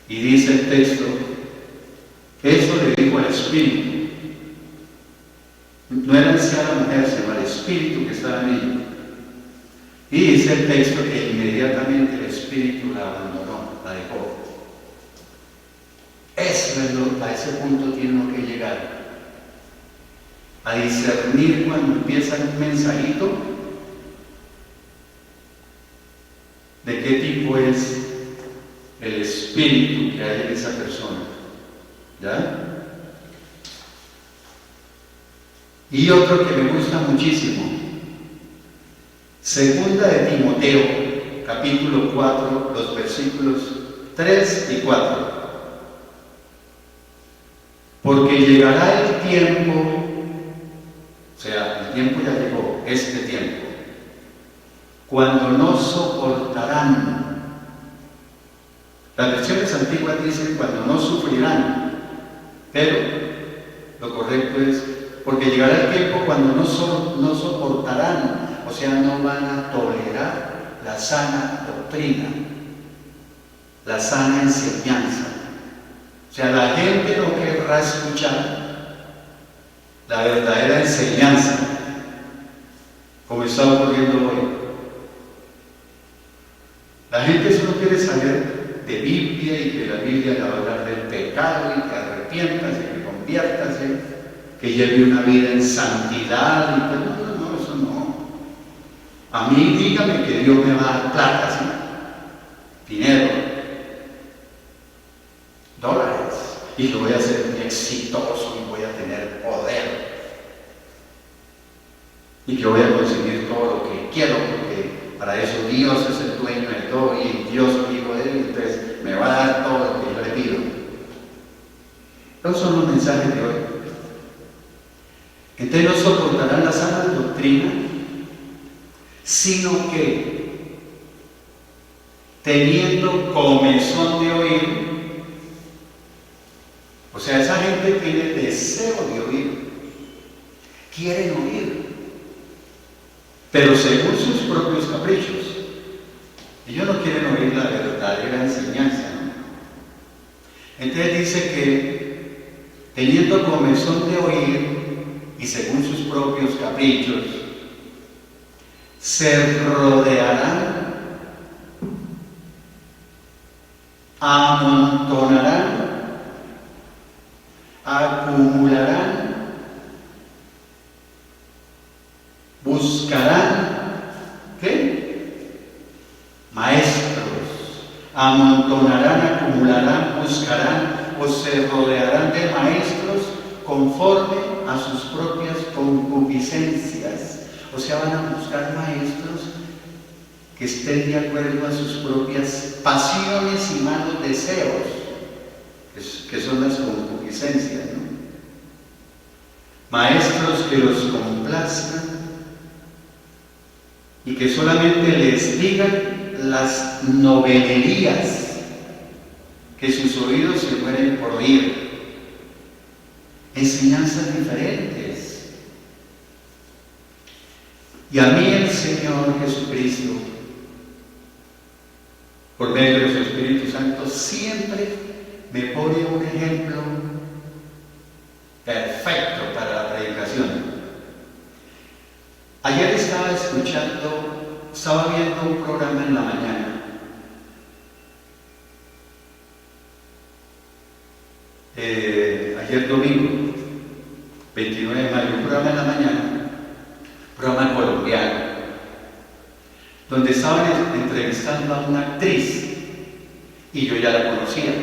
Y dice el texto, eso le dijo al espíritu. No era en sí a la mujer, sino al espíritu que estaba en ella. Y dice el texto que inmediatamente el espíritu la abandonó, la dejó. A ese punto tiene uno que llegar, a discernir cuando empieza un mensajito de qué tipo es el espíritu que hay en esa persona, ¿ya? Y otro que me gusta muchísimo, segunda de Timoteo, capítulo 4, los versículos 3 y 4. Porque llegará el tiempo, o sea, el tiempo ya llegó, este tiempo, cuando no soportarán. Las versiones antiguas dicen cuando no sufrirán, pero lo correcto es porque llegará el tiempo cuando no soportarán, o sea, no van a tolerar la sana doctrina, la sana enseñanza. O sea, la gente no querrá escuchar la verdadera enseñanza, como está ocurriendo hoy. La gente solo quiere saber de Biblia y que la Biblia le va a hablar del pecado y que arrepiéntase, que conviértase, que lleve una vida en santidad. Y pues, no, eso no. A mí dígame que Dios me va a dar plata, ¿sí? Dinero, dólares, y que voy a ser muy exitoso y voy a tener poder y que voy a conseguir todo lo que quiero, porque para eso Dios es el dueño de todo y Dios es el hijo de él, entonces me va a dar todo lo que yo le pido. Esos son los mensajes de hoy. Entonces no soportarán la sana doctrina, sino que teniendo comezón de oír. O sea, esa gente tiene deseo de oír, quieren oír, pero según sus propios caprichos. Ellos no quieren oír la verdadera enseñanza, ¿no? Entonces dice que teniendo comezón de oír y según sus propios caprichos, se rodearán, amontonarán, acumularán, buscarán, ¿qué? Maestros, amontonarán, acumularán, buscarán o se rodearán de maestros conforme a sus propias concupiscencias. O sea, van a buscar maestros que estén de acuerdo a sus propias pasiones y malos deseos, que son las concupiscencias, ¿no? Maestros que los complazcan y que solamente les digan las novelerías que sus oídos se mueren por oír. enseñanzas diferentes. Y a mí el Señor Jesucristo, por medio de su Espíritu Santo, siempre me pone un ejemplo perfecto para la predicación. Ayer estaba viendo un programa en la mañana. Ayer domingo, 29 de mayo, un programa en la mañana, un programa colombiano, donde estaban entrevistando a una actriz y yo ya la conocía.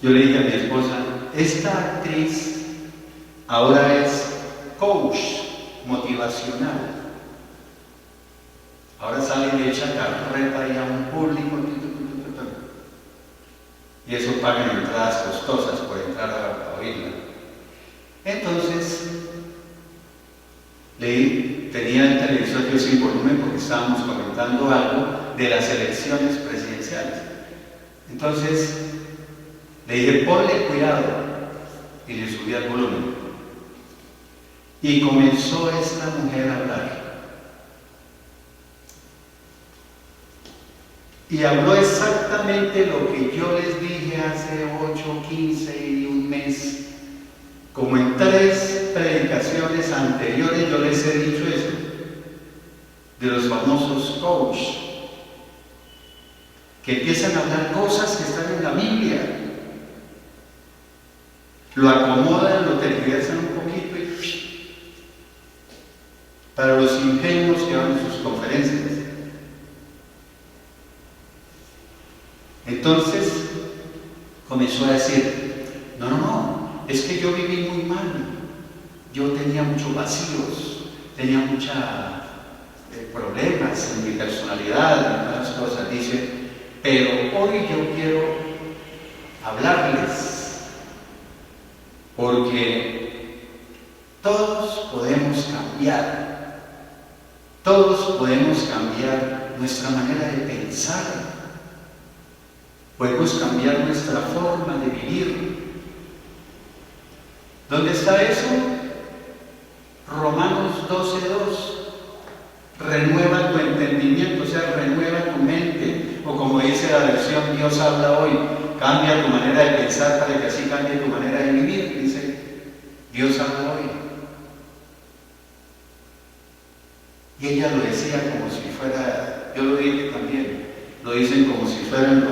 Yo le dije a mi esposa, esta actriz ahora es coach motivacional. Ahora sale y le echa carreta ahí a un público y eso pagan entradas costosas por entrar a oírla. Entonces, tenía el televisor yo sin volumen porque estábamos comentando algo de las elecciones presidenciales. Entonces, le dije, ponle cuidado, y le subí el volumen. Y comenzó esta mujer a hablar. Y habló exactamente lo que yo les dije hace 8, 15 y un mes. Como en 3 predicaciones anteriores yo les he dicho eso, de los famosos coach, que empiezan a hablar cosas que están en la Biblia, lo acomodan, lo tergiversan un poquito y para los ingenuos que van en sus conferencias. Entonces comenzó a decir, no, es que yo viví muy mal, yo tenía muchos vacíos, tenía muchos problemas en mi personalidad, en otras cosas. Dice, pero hoy yo quiero hablarles, porque todos podemos cambiar nuestra manera de pensar. Podemos cambiar nuestra forma de vivir. ¿Dónde está eso? Romanos 12:2. Renueva tu entendimiento, o sea, renueva tu mente. O como dice la versión Dios habla hoy, cambia tu manera de pensar para que así cambie tu manera de vivir, dice Dios habla hoy. Y ella lo decía como si fuera, yo lo dije también, lo dicen como si fueran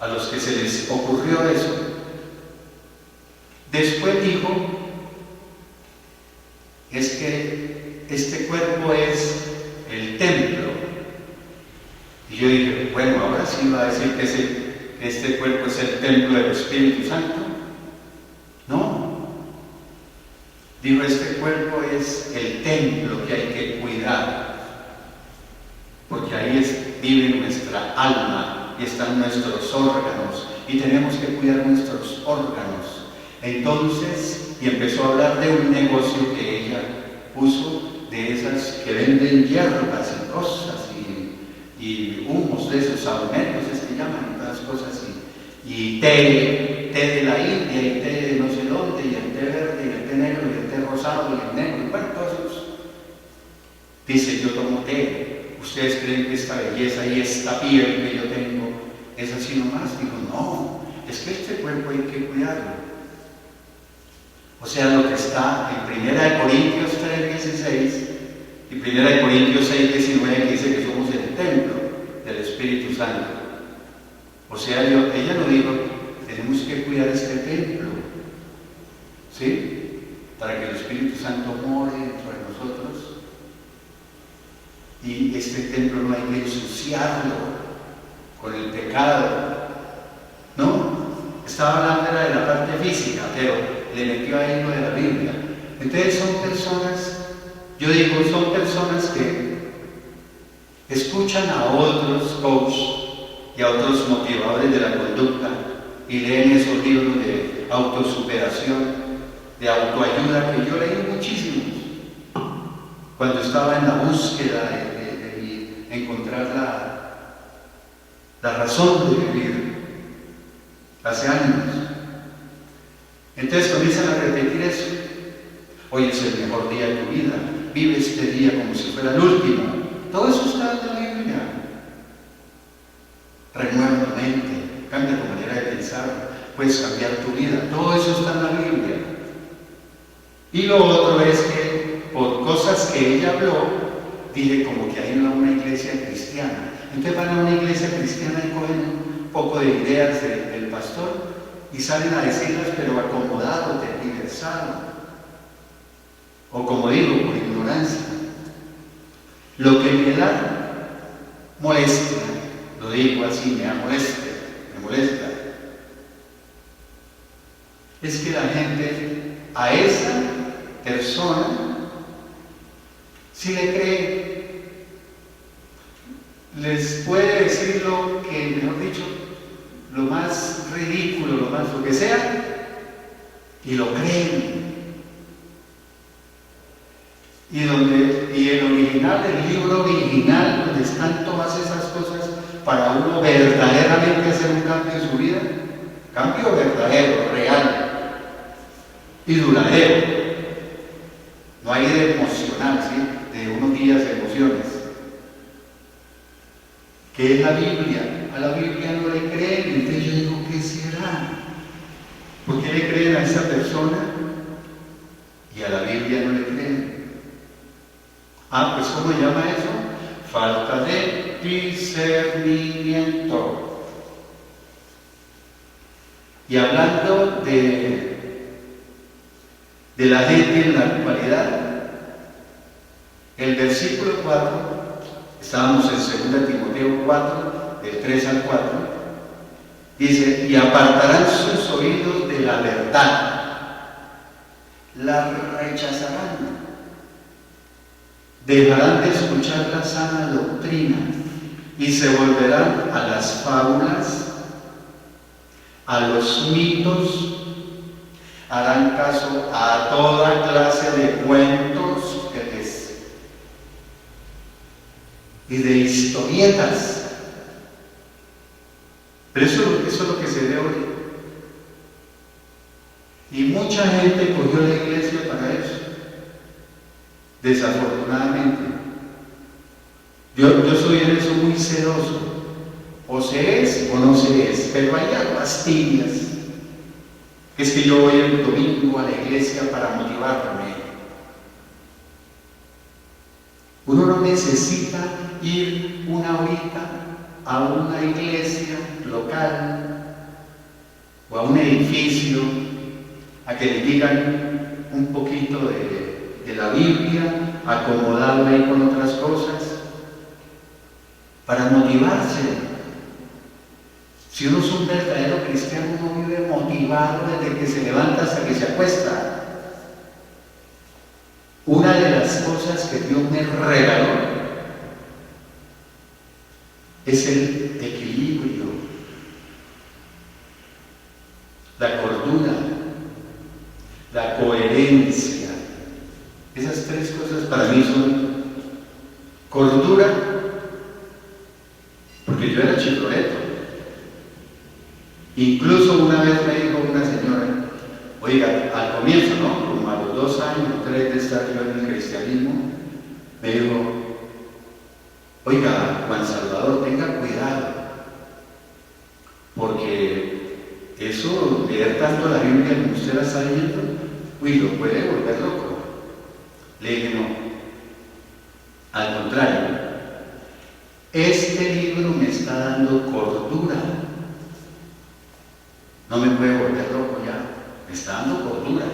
a los que se les ocurrió eso. Después dijo, es que este cuerpo es el templo. Y yo dije, bueno, ahora sí va a decir que este cuerpo es el templo del Espíritu Santo. No. Dijo, este cuerpo es el templo que hay que cuidar, porque ahí vive nuestra alma. Y están nuestros órganos, y tenemos que cuidar nuestros órganos. Entonces, y empezó a hablar de un negocio que ella puso, de esas que venden hierbas y cosas, y humos de esos saumeros, es que llaman, y todas cosas, y té de la India, y té de no sé dónde, y el té verde, y el té negro, y el té rosado, y el negro, y bueno, todos esos. Dice, yo tomo té. ¿Ustedes creen que esta belleza y esta piel que yo tengo es así nomás? Digo, no, es que este cuerpo hay que cuidarlo. O sea, lo que está en 1 Corintios 3:16 y 1 Corintios 6:19, que dice que somos el templo del Espíritu Santo. O sea, ella lo dijo, tenemos que cuidar este templo, ¿sí? Para que el Espíritu Santo more dentro de nosotros. Y este templo no hay que ensuciarlo con el pecado, ¿no? Estaba hablando de la parte física, pero le metió ahí lo de la Biblia. Entonces son personas, yo digo, son personas que escuchan a otros coaches y a otros motivadores de la conducta y leen esos libros de autosuperación, de autoayuda, que yo leí muchísimos cuando estaba en la búsqueda de encontrar la razón de vivir hace años. Entonces comienzan a repetir eso. Hoy es el mejor día de tu vida, vive este día como si fuera el último. Todo eso está en la Biblia. Renueva tu mente, cambia tu manera de pensar, puedes cambiar tu vida. Todo eso está en la Biblia. Y lo otro es que por cosas que ella habló, dije como que hay una iglesia cristiana. Entonces van a una iglesia cristiana y cogen un poco de ideas del pastor y salen a decirlas, pero acomodados, tergiversados. O como digo, por ignorancia. Lo que me da molestia, lo digo así, me molesta, es que la gente a esa persona si le cree, les puede decir lo que, mejor dicho, lo más ridículo, lo que sea, y lo creen. Y el original, el libro original, donde están todas esas cosas para uno verdaderamente hacer un cambio en su vida, cambio verdadero, real y duradero. No hay de emocional, ¿sí? De unos días de emociones. ¿Qué es la Biblia? A la Biblia no le creen. Entonces yo digo, ¿qué será? ¿Por qué le creen a esa persona y a la Biblia no le creen? Pues ¿cómo se llama eso? Falta de discernimiento. Y hablando de la gente en la actualidad, el versículo 4, estábamos en 2 Timoteo 4, del 3 al 4, dice, y apartarán sus oídos de la verdad, la rechazarán, dejarán de escuchar la sana doctrina y se volverán a las fábulas, a los mitos, harán caso a toda clase de cuentos y de historietas. Pero eso es lo que se ve hoy. Y mucha gente cogió la iglesia para eso. Desafortunadamente. Yo soy en eso muy celoso. O se es o no se es. Pero hay aguas tibias. Es que yo voy el domingo a la iglesia para motivarme. Uno no necesita ir una horita a una iglesia local o a un edificio a que le digan un poquito de la Biblia, acomodarla ahí con otras cosas, para motivarse. Si uno es un verdadero cristiano, uno vive motivado desde que se levanta hasta que se acuesta. Una de las cosas que Dios me regaló es el equilibrio, la cordura, la coherencia. Esas tres cosas para mí son cordura, porque yo era chifloreto. Incluso una vez me dijo una señora, oiga, al comienzo, ¿no? Como a los 2 años, 3 de estar yo en el cristianismo, me dijo, oiga, Juan Salvador, tenga cuidado, porque eso, leer tanto la Biblia como usted la está leyendo, lo puede volver loco. Le dije, no, al contrario, este libro me está dando cordura. No me puede volver loco ya, me está dando cordura.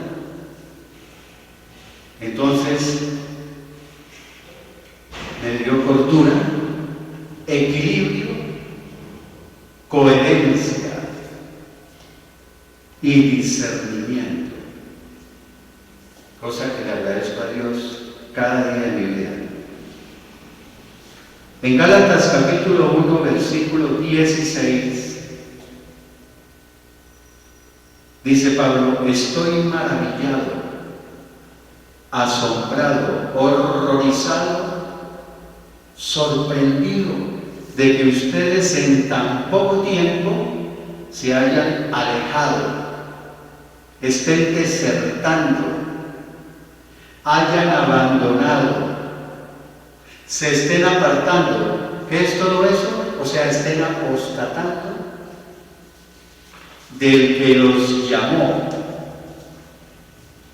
Entonces, me dio cordura, equilibrio, coherencia y discernimiento. Cosa que le agradezco a Dios cada día de mi vida. En Gálatas capítulo 1, versículo 16, dice Pablo, estoy maravillado, asombrado, horrorizado, sorprendido de que ustedes en tan poco tiempo se hayan alejado. estén desertando, hayan abandonado, se estén apartando. ¿Qué es todo eso? O sea, estén apostatando del que los llamó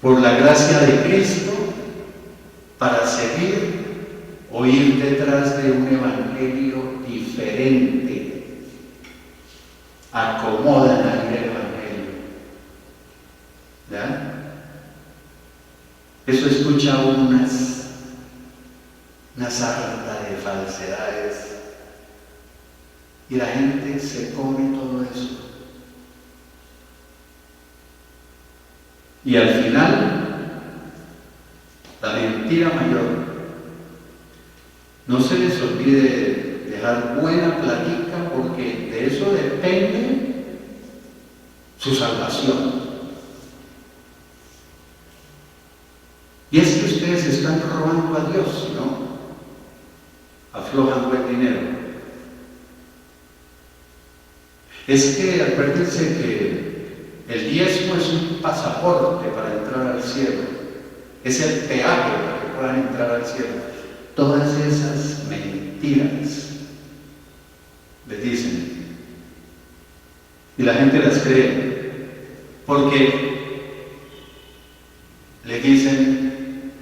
por la gracia de Cristo para seguir o ir detrás de un evangelio diferente. Acomodan ahí el evangelio. ¿Ya? Eso escucha una sarta de falsedades y la gente se come todo eso. Y al final, la mentira mayor. No se les olvide dejar buena platica, porque de eso depende su salvación. Y es que ustedes están robando a Dios, ¿no? Aflojan buen dinero. Es que acuérdense que el diezmo es un pasaporte para entrar al cielo. Es el peaje para que puedan entrar al cielo. Todas esas mentiras les dicen. Y la gente las cree. Porque le dicen,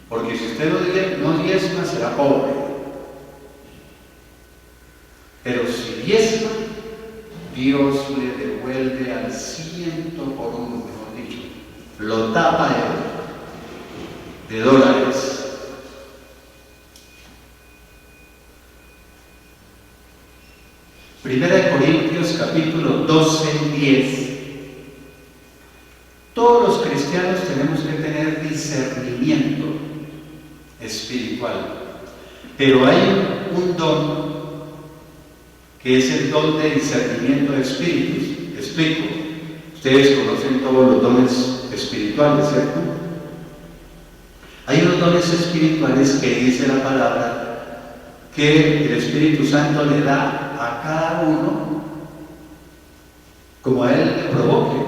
porque si usted no diezma, será pobre. Pero si diezma, Dios le devuelve al 100 por uno, mejor dicho. Lo tapa de dólares. Primera de Corintios capítulo 12, 10. Todos los cristianos tenemos que tener discernimiento espiritual, pero hay un don que es el don de discernimiento de espíritus. Explico. Ustedes conocen todos los dones espirituales, ¿cierto? Hay unos dones espirituales que dice la palabra que el Espíritu Santo le da a cada uno como a él le provoque.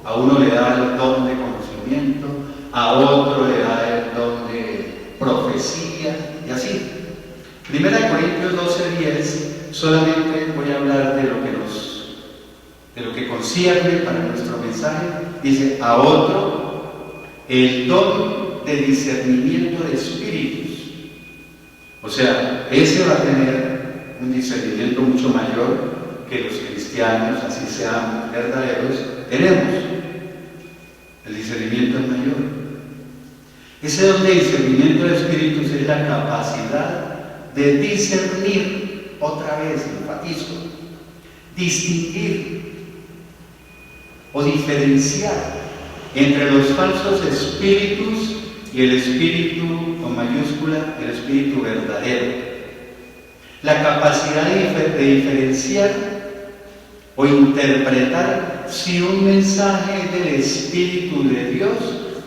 A uno le da el don de conocimiento, a otro le da el don de profecía y así. Primera de Corintios 12:10, solamente voy a hablar de lo que concierne para nuestro mensaje. Dice, a otro el don de discernimiento de espíritus. O sea, ese va a tener un discernimiento mucho mayor que los cristianos, así sean verdaderos, tenemos. El discernimiento es mayor. Ese don de discernimiento de espíritus es la capacidad de discernir, otra vez enfatizo, distinguir o diferenciar entre los falsos espíritus y el espíritu con mayúscula, el espíritu verdadero. La capacidad de diferenciar o interpretar si un mensaje es del Espíritu de Dios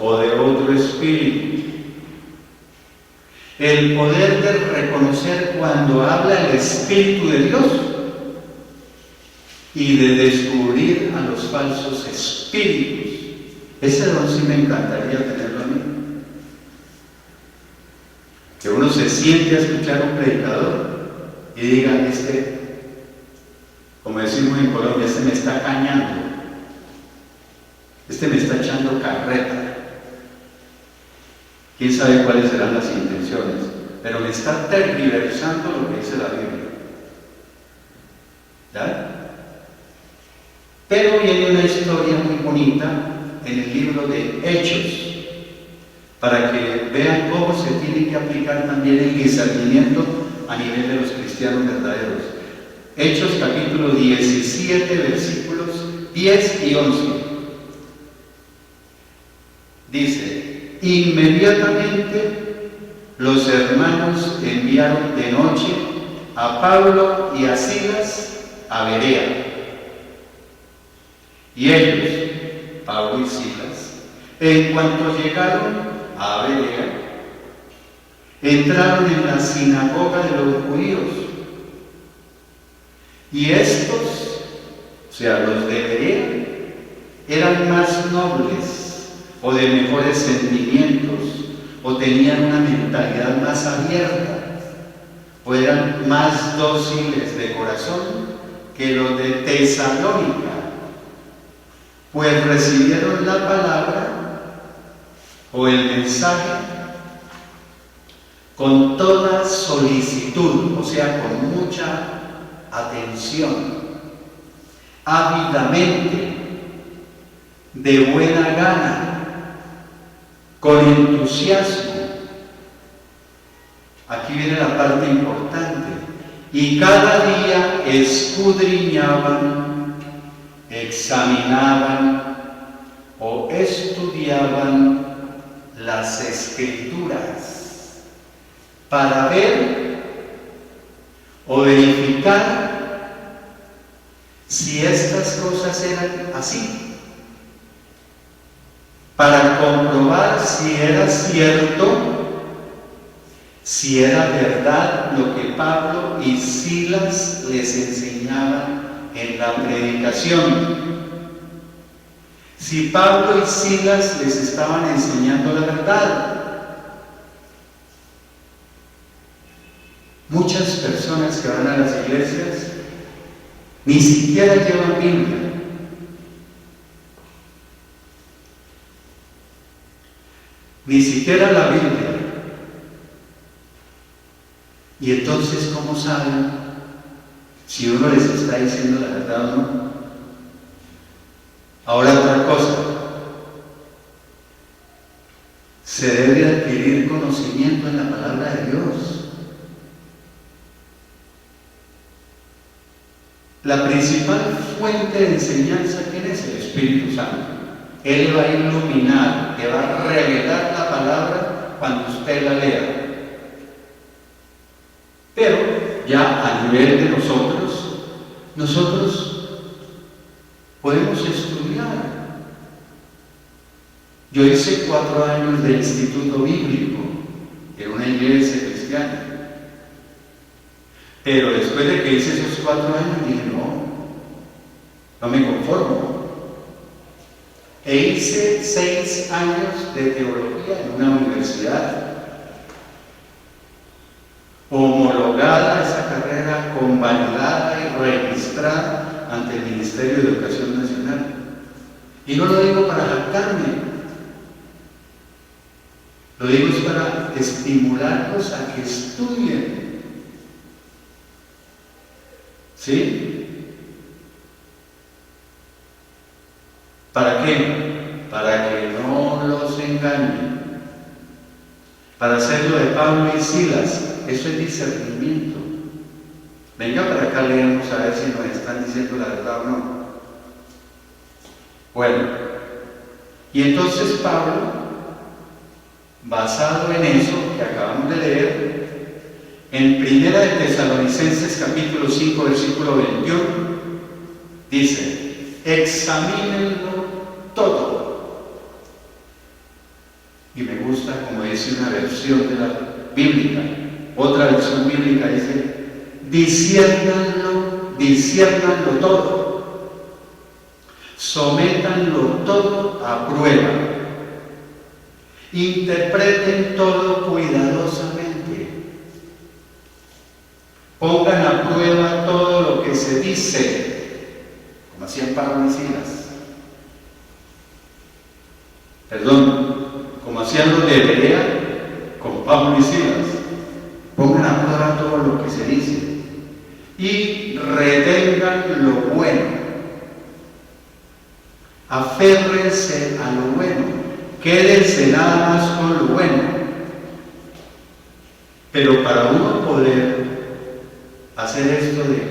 o de otro espíritu. El poder de reconocer cuando habla el Espíritu de Dios y de descubrir a los falsos espíritus. Ese don sí me encantaría tenerlo a mí. Que uno se siente a escuchar a un predicador y diga, como decimos en Colombia, me está cañando, me está echando carreta. Quién sabe cuáles serán las intenciones, pero me está tergiversando lo que dice la Biblia. ¿Ya? Pero viene una historia muy bonita en el libro de Hechos, para que vean cómo se tiene que aplicar también el discernimiento a nivel de los cristianos verdaderos. Hechos capítulo 17, versículos 10 y 11. Dice, inmediatamente los hermanos enviaron de noche a Pablo y a Silas a Berea. Y ellos, Pablo y Silas, en cuanto llegaron a Berea, entraron en la sinagoga de los judíos. Y estos, o sea, los de Berea, eran más nobles o de mejores sentimientos o tenían una mentalidad más abierta o eran más dóciles de corazón que los de Tesalónica, pues recibieron la palabra o el mensaje con toda solicitud, o sea, con mucha atención, ávidamente, de buena gana, con entusiasmo. Aquí viene la parte importante. Y cada día escudriñaban, examinaban o estudiaban las Escrituras para ver o verificar si estas cosas eran así, para comprobar si era cierto, si era verdad lo que Pablo y Silas les enseñaban en la predicación. Si Pablo y Silas les estaban enseñando la verdad. Muchas personas que van a las iglesias ni siquiera llevan Biblia. Ni siquiera la Biblia. Y entonces, ¿cómo saben si uno les está diciendo la verdad o no? Ahora otra cosa. Se debe adquirir conocimiento en la palabra de Dios. La principal fuente de enseñanza, ¿quién es? El Espíritu Santo. Él va a iluminar, te va a revelar la palabra cuando usted la lea. Pero ya a nivel de nosotros podemos estudiar. Yo hice 4 años de instituto bíblico en una iglesia cristiana. Pero después de que hice esos 4 años dije, no me conformo. E hice 6 años de teología en una universidad, homologada esa carrera, convalidada y registrada ante el Ministerio de Educación Nacional. Y no lo digo para jactarme, lo digo es para estimularlos a que estudien. ¿Sí? ¿Para qué? Para que no los engañen. Para hacer lo de Pablo y Silas. Eso es discernimiento. Venga para acá, leemos a ver si nos están diciendo la verdad o no. Bueno, y entonces Pablo, basado en eso que acabamos de leer, en Primera de Tesalonicenses capítulo 5 versículo 21, dice: examínenlo todo. Y me gusta como dice una versión de la bíblica. Otra versión bíblica dice: disciérnanlo todo, sométanlo todo a prueba, interpreten todo cuidadosamente, pongan a prueba todo lo que se dice, como hacían Pablo y Silas. Como hacían los de Berea con Pablo y Silas. Pongan a prueba todo lo que se dice y retengan lo bueno. Aférrense a lo bueno, quédense nada más con lo bueno. Pero para uno poder hacer esto de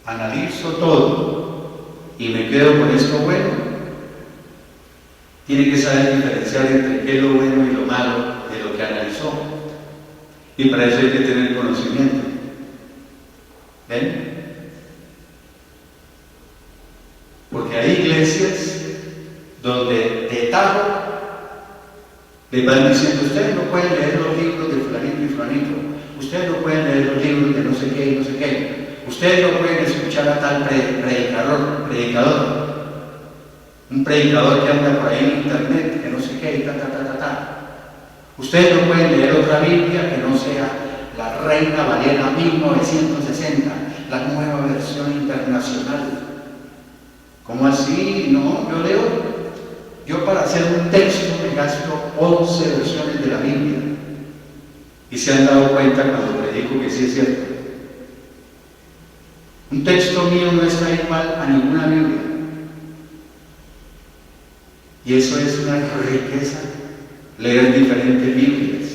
analizo todo y me quedo con esto bueno, tiene que saber diferenciar entre qué es lo bueno y lo malo de lo que analizó. Y para eso hay que tener conocimiento. ¿Ven? Porque hay iglesias donde de tajo les van diciendo: ustedes no pueden leer los libros de fulanito y fulanito, ustedes no pueden leer los libros de no sé qué y no sé qué, ustedes no pueden escuchar a tal predicador. un predicador que anda por ahí en internet, que no sé qué, y ta. Ustedes no pueden leer otra Biblia que no sea la Reina Valera 1960, la nueva versión internacional. ¿Cómo así? No, yo para hacer un texto me gasto 11 versiones de la Biblia. Y se han dado cuenta cuando predico que sí es cierto. Un texto mío no está igual a ninguna Biblia. Y eso es una riqueza, leer diferentes Biblias.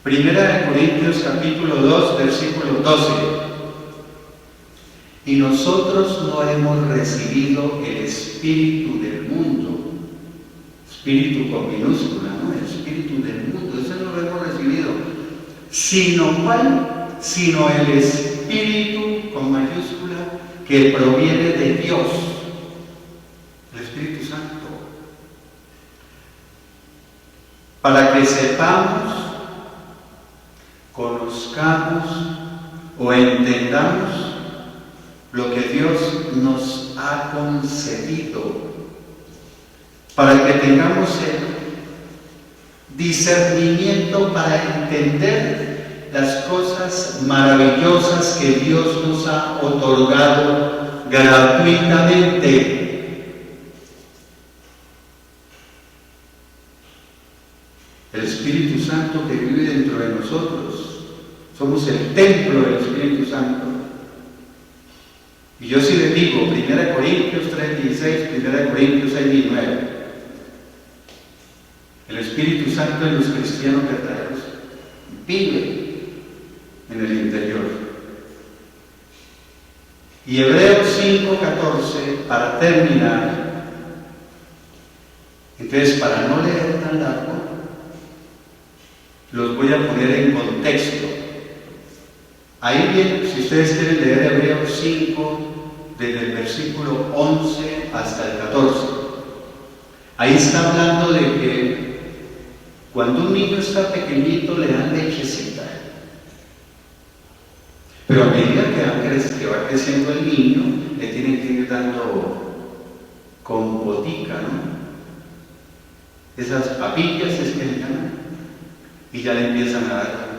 Primera de Corintios capítulo 2, versículo 12. Y nosotros no hemos recibido el espíritu del mundo, espíritu con minúscula, ¿no? El espíritu del mundo, eso no lo hemos recibido. ¿Sino cuál? Sino el espíritu con mayúscula que proviene de Dios, el Espíritu Santo, para que sepamos, conozcamos o entendamos lo que Dios nos ha concedido, para que tengamos el discernimiento para entender las cosas maravillosas que Dios nos ha otorgado gratuitamente. El Espíritu Santo que vive dentro de nosotros, somos el templo del Espíritu Santo. Y yo sí les digo, 1 Corintios 3:16, 1 Corintios 6:19, el Espíritu Santo en los cristianos verdaderos vive en el interior. Y Hebreos 5:14, para terminar, entonces para no leer tan largo, los voy a poner en contexto. Ahí bien, si ustedes quieren leer Hebreos 5, desde el versículo 11 hasta el 14, ahí está hablando de que cuando un niño está pequeñito le dan lechecita, pero a medida que va creciendo el niño, le tienen que ir dando compotica, ¿no? Esas papillas es que le llaman, y ya le empiezan a dar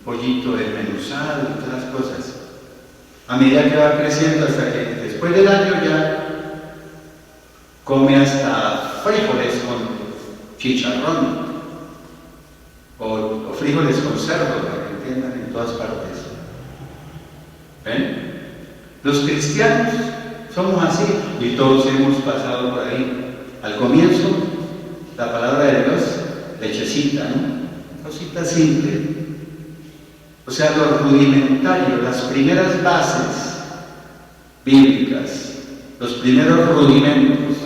pollito desmenuzado y todas las cosas. A medida que va creciendo, hasta que después del año ya come hasta frijoles con chicharrón o frijoles con cerdo, para que entiendan, en todas partes. ¿Ven? Los cristianos somos así y todos hemos pasado por ahí. Al comienzo, la palabra de Dios, lechecita, ¿no? Cosita simple. O sea, lo rudimentario, las primeras bases bíblicas, los primeros rudimentos.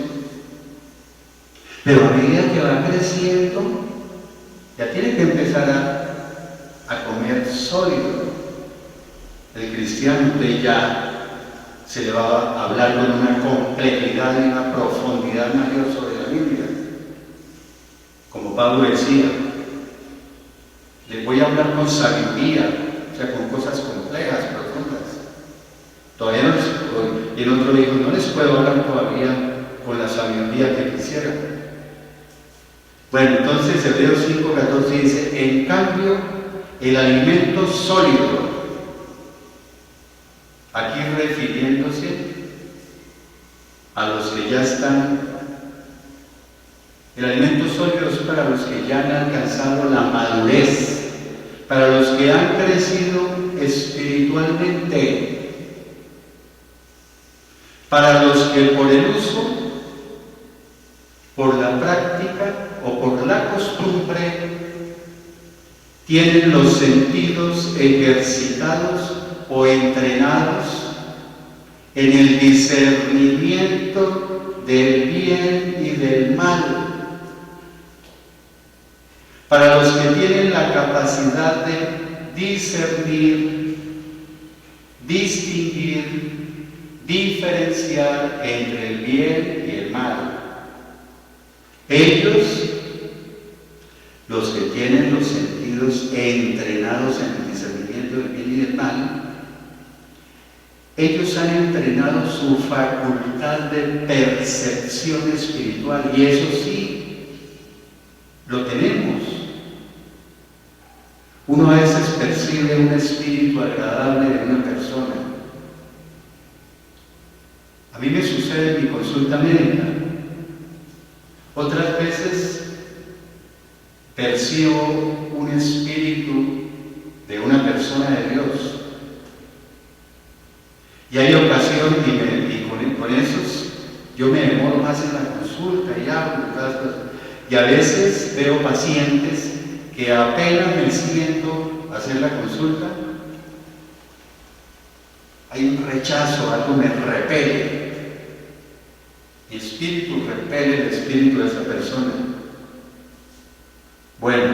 Pero a medida que va creciendo, ya tiene que empezar a comer sólido. El cristiano de ya se le va a hablar con una complejidad y una profundidad mayor sobre la Biblia. Como Pablo decía, les voy a hablar con sabiduría, o sea, con cosas complejas, profundas. Todavía no les puedo, y el otro dijo, no les puedo hablar todavía con la sabiduría que quisiera. Bueno, entonces Hebreos 5:14 dice, en cambio, el alimento sólido, aquí refiriéndose a los que ya están, el alimento sólido es para los que ya han alcanzado la madurez, para los que han crecido espiritualmente, para los que por el uso, por la práctica o por la costumbre tienen los sentidos ejercitados o entrenados en el discernimiento del bien y del mal, para los que tienen la capacidad de discernir, distinguir, diferenciar entre el bien y el mal. Ellos, los que tienen los sentidos entrenados en el discernimiento del bien y del mal, ellos han entrenado su facultad de percepción espiritual, y eso sí, lo tenemos. Uno a veces percibe un espíritu agradable de una persona. A mí me sucede en mi consulta médica. Otras veces percibo un espíritu de una persona de Dios. Y hay ocasiones, y con esos yo me demoro más en la consulta y hablo y todas las cosas. Y a veces veo pacientes que apenas me siento a hacer la consulta, hay un rechazo, algo me repele. Mi espíritu repele el espíritu de esa persona. Bueno,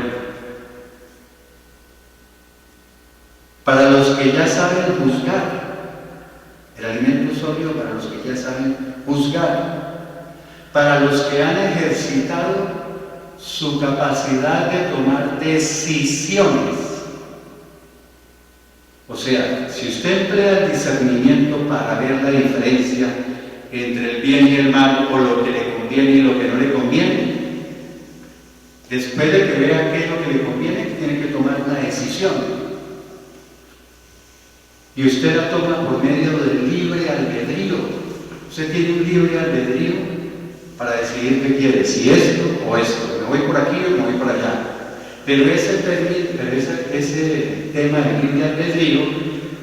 para los que ya saben juzgar, el alimento sólido para los que ya saben juzgar, para los que han ejercitado su capacidad de tomar decisiones. O sea, si usted emplea el discernimiento para ver la diferencia entre el bien y el mal, o lo que le conviene y lo que no le conviene, después de que vea qué es lo que le conviene, tiene que tomar una decisión. Y usted la toma por medio del libre albedrío. Usted tiene un libre albedrío para decidir qué quiere, si esto o esto, me voy por aquí o me voy por allá. Pero ese tema del libre albedrío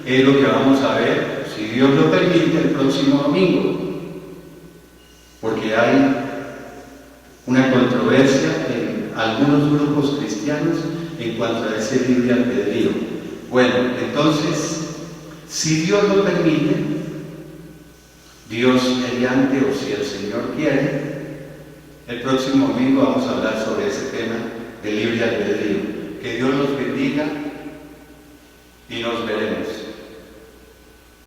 es lo que vamos a ver, si Dios lo permite, el próximo domingo. Porque hay una controversia en algunos grupos cristianos en cuanto a ese libre albedrío. Bueno, entonces, si Dios lo permite, Dios mediante, o si el Señor quiere, el próximo domingo vamos a hablar sobre ese tema del libre albedrío. Que Dios los bendiga y nos veremos.